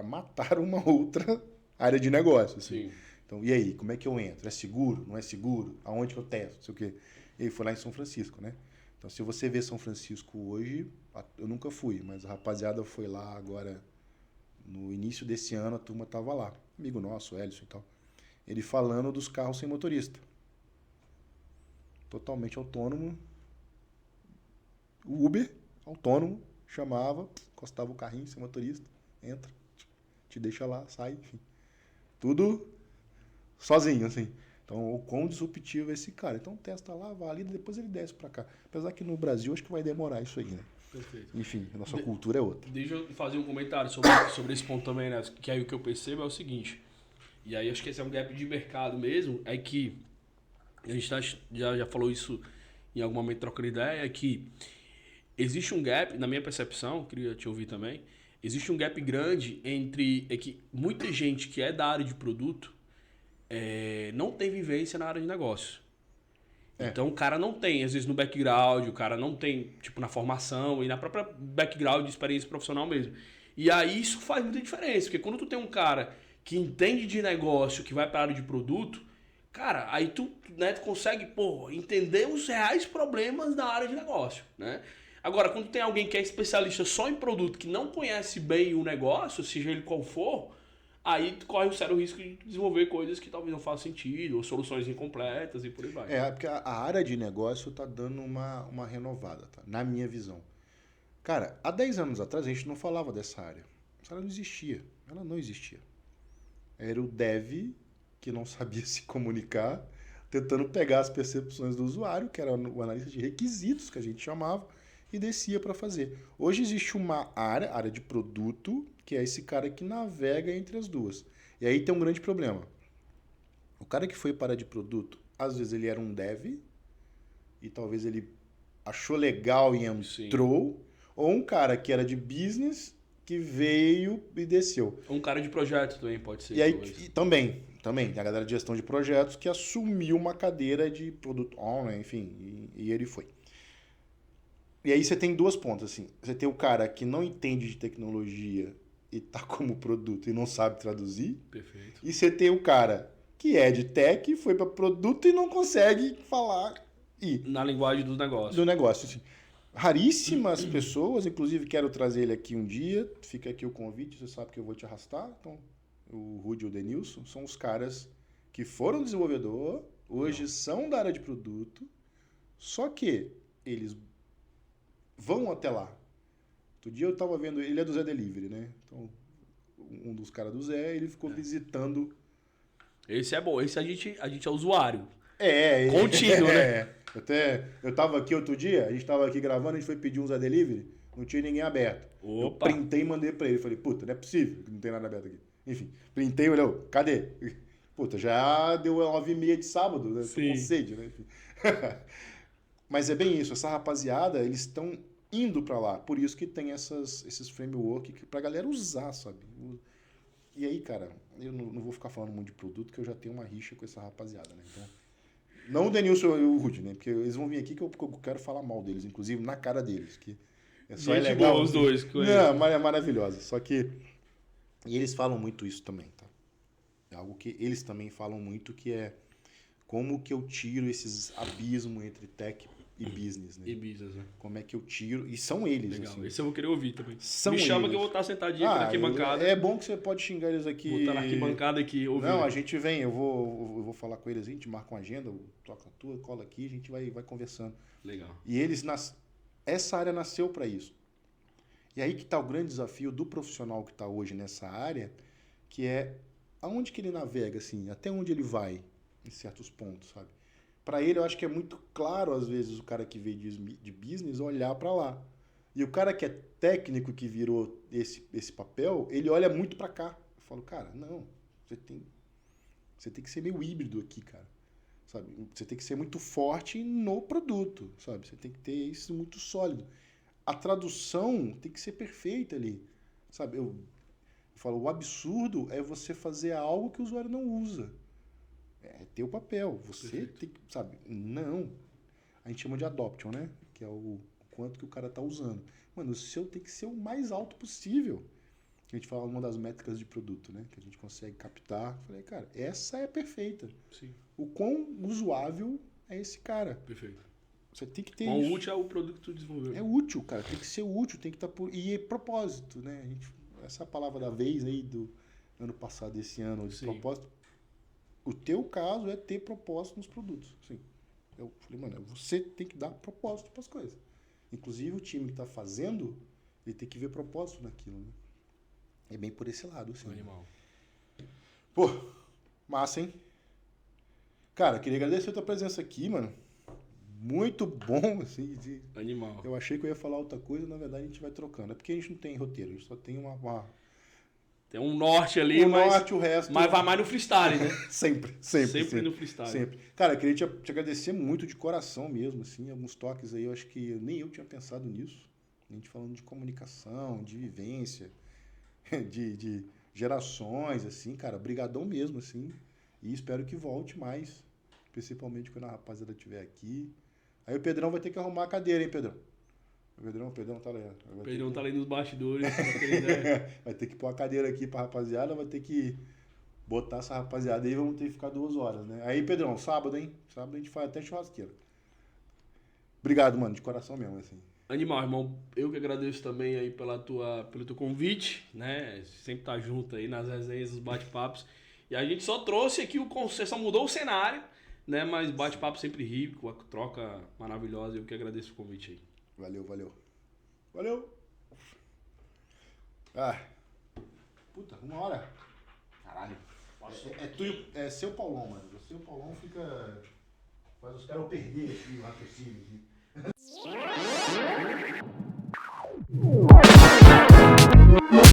matar uma outra área de negócio, assim. Sim. Então, e aí, como é que eu entro? É seguro? Não é seguro? Aonde que eu testo? Não sei o quê. Ele foi lá em São Francisco, né? Então, se você vê São Francisco hoje, eu nunca fui, mas a rapaziada foi lá agora, no início desse ano, a turma tava lá. Amigo nosso, Elison e tal. Ele falando dos carros sem motorista. Totalmente autônomo. O Uber, autônomo, chamava, encostava o carrinho sem motorista, entra, te deixa lá, sai, enfim. Tudo sozinho, assim. Então, o quão disruptivo é esse cara. Então, testa lá, valida, depois ele desce para cá. Apesar que no Brasil, acho que vai demorar isso aí, né? Perfeito. Enfim, a nossa cultura é outra. Deixa eu fazer um comentário sobre esse ponto também, né? Que aí o que eu percebo é o seguinte, e aí acho que esse é um gap de mercado mesmo, é que a gente já falou isso em algum momento trocando ideia, é que existe um gap, na minha percepção, queria te ouvir também, existe um gap grande entre que muita gente que é da área de produto não tem vivência na área de negócio. Então o cara não tem, às vezes no background, o cara não tem, tipo, na formação e na própria background de experiência profissional mesmo. E aí isso faz muita diferença, porque quando tu tem um cara que entende de negócio, que vai para a área de produto, cara, aí tu, né, tu consegue, pô, entender os reais problemas da área de negócio, né? Agora, quando tem alguém que é especialista só em produto, que não conhece bem o negócio, seja ele qual for, aí tu corre um sério risco de desenvolver coisas que talvez não façam sentido, ou soluções incompletas e por aí vai. Porque a área de negócio tá dando uma renovada, tá? Na minha visão. Cara, há 10 anos atrás a gente não falava dessa área. Essa área não existia. Ela não existia. Era o dev que não sabia se comunicar, tentando pegar as percepções do usuário, que era o analista de requisitos, que a gente chamava, e descia para fazer. Hoje existe uma área de produto, que é esse cara que navega entre as duas. E aí tem um grande problema. O cara que foi para a área de produto, às vezes ele era um dev, e talvez ele achou legal e entrou, ou um cara que era de business, que veio e desceu. Um cara de projeto também pode ser. E aí também, tem a galera de gestão de projetos que assumiu uma cadeira de product owner, enfim, e ele foi. E aí você tem duas pontas, assim. Você tem o cara que não entende de tecnologia e tá como produto e não sabe traduzir. Perfeito. E você tem o cara que é de tech, foi para produto e não consegue falar na linguagem do negócio. Do negócio, assim. Raríssimas pessoas, inclusive quero trazer ele aqui um dia, fica aqui o convite, você sabe que eu vou te arrastar. Então, o Rudy e o Denilson são os caras que foram desenvolvedor, hoje são da área de produto, só que eles vão até lá. Outro dia eu tava vendo, ele é do Zé Delivery, né? Então, um dos caras do Zé, ele ficou visitando. Esse é bom, esse a gente é usuário. Contínuo, né? Eu tava aqui outro dia, a gente tava aqui gravando, a gente foi pedir um Zé Delivery, não tinha ninguém aberto. Opa. Eu printei e mandei pra ele. Falei, puta, não é possível que não tem nada aberto aqui. Enfim, printei e olhou, cadê? Puta, já deu 9h30 de sábado, né? Tô com sede, né? Enfim. Mas é bem isso, essa rapaziada, eles estão indo pra lá. Por isso que tem esses frameworks pra galera usar, sabe? E aí, cara, eu não vou ficar falando muito de produto, que eu já tenho uma rixa com essa rapaziada, né? Então, não o Denilson e o Rudy, né? Porque eles vão vir aqui que eu quero falar mal deles, inclusive na cara deles. Que é só gente legal. Boa, os dois. Não, mas é maravilhosa. Só que... E eles falam muito isso também, tá? É algo que eles também falam muito, que é como que eu tiro esses abismos entre tech e business, né? E business, né? Como é que eu tiro... E são eles, legal. assim. Esse eu vou querer ouvir também. São Me chama eles. que eu vou estar sentadinho aqui na arquibancada. É bom que você pode xingar eles aqui. Vou estar na arquibancada aqui ouvindo. Não, a gente vem, eu vou falar com eles, a gente marca uma agenda, toca a tua, cola aqui, a gente vai conversando. Legal. E eles, essa área nasceu para isso. E aí que está o grande desafio do profissional que está hoje nessa área, que é aonde que ele navega, assim, até onde ele vai, em certos pontos, sabe? Para ele, eu acho que é muito claro, às vezes, o cara que veio de business olhar para lá. E o cara que é técnico, que virou esse papel, ele olha muito para cá. Eu falo, cara, não, você tem que ser meio híbrido aqui, cara. Sabe? Você tem que ser muito forte no produto, sabe? Você tem que ter isso muito sólido. A tradução tem que ser perfeita ali, sabe? Eu falo, o absurdo é você fazer algo que o usuário não usa. É teu papel. Você perfeito. Tem que, sabe? Não. A gente chama de adoption, né? Que é o quanto que o cara tá usando. Mano, o seu tem que ser o mais alto possível. A gente fala uma das métricas de produto, né? Que a gente consegue captar. Falei, cara, essa é perfeita. Sim. O quão usuável é esse cara. Perfeito. Você tem que ter quão isso. útil é o produto que tu desenvolveu. É útil, cara. Tem que ser útil, tem que estar por... E é propósito, né? Essa é a palavra da vez aí do ano passado, desse ano, de propósito. O teu caso é ter propósito nos produtos. Assim, eu falei, mano, você tem que dar propósito para as coisas. Inclusive o time que está fazendo, ele tem que ver propósito naquilo, né? É bem por esse lado, assim. Animal. Pô, massa, hein? Cara, queria agradecer a tua presença aqui, mano. Muito bom, assim. Animal. Eu achei que eu ia falar outra coisa, na verdade a gente vai trocando. É porque a gente não tem roteiro, a gente só tem Tem um norte ali, o mas, norte, o resto. mas vai mais no freestyle, né? Sempre no freestyle. Sempre. Cara, eu queria te agradecer muito de coração mesmo, assim. Alguns toques aí, eu acho que nem eu tinha pensado nisso. A gente falando de comunicação, de vivência, de gerações, assim, cara. Brigadão mesmo, assim. E espero que volte mais. Principalmente quando a rapaziada estiver aqui. Aí o Pedrão vai ter que arrumar a cadeira, hein, Pedrão? O Pedrão tá ali. O Pedrão tá ali nos bastidores, pra ter ideia. Vai ter que pôr a cadeira aqui pra rapaziada, vai ter que botar essa rapaziada aí, vamos ter que ficar 2 horas, né? Aí, Pedrão, sábado, hein? Sábado a gente faz até churrasqueira. Obrigado, mano, de coração mesmo, assim. Animal, irmão, eu que agradeço também aí pelo teu convite, né? Sempre tá junto aí nas resenhas, nos bate-papos. E a gente só trouxe aqui só mudou o cenário, né? Mas bate-papo sempre rico, a troca maravilhosa. Eu que agradeço o convite aí. Valeu. Ah. Puta, 1 hora. Caralho. É seu Paulão, mano. Você e o Paulão fica. Faz os caras perder aqui o raciocínio aqui.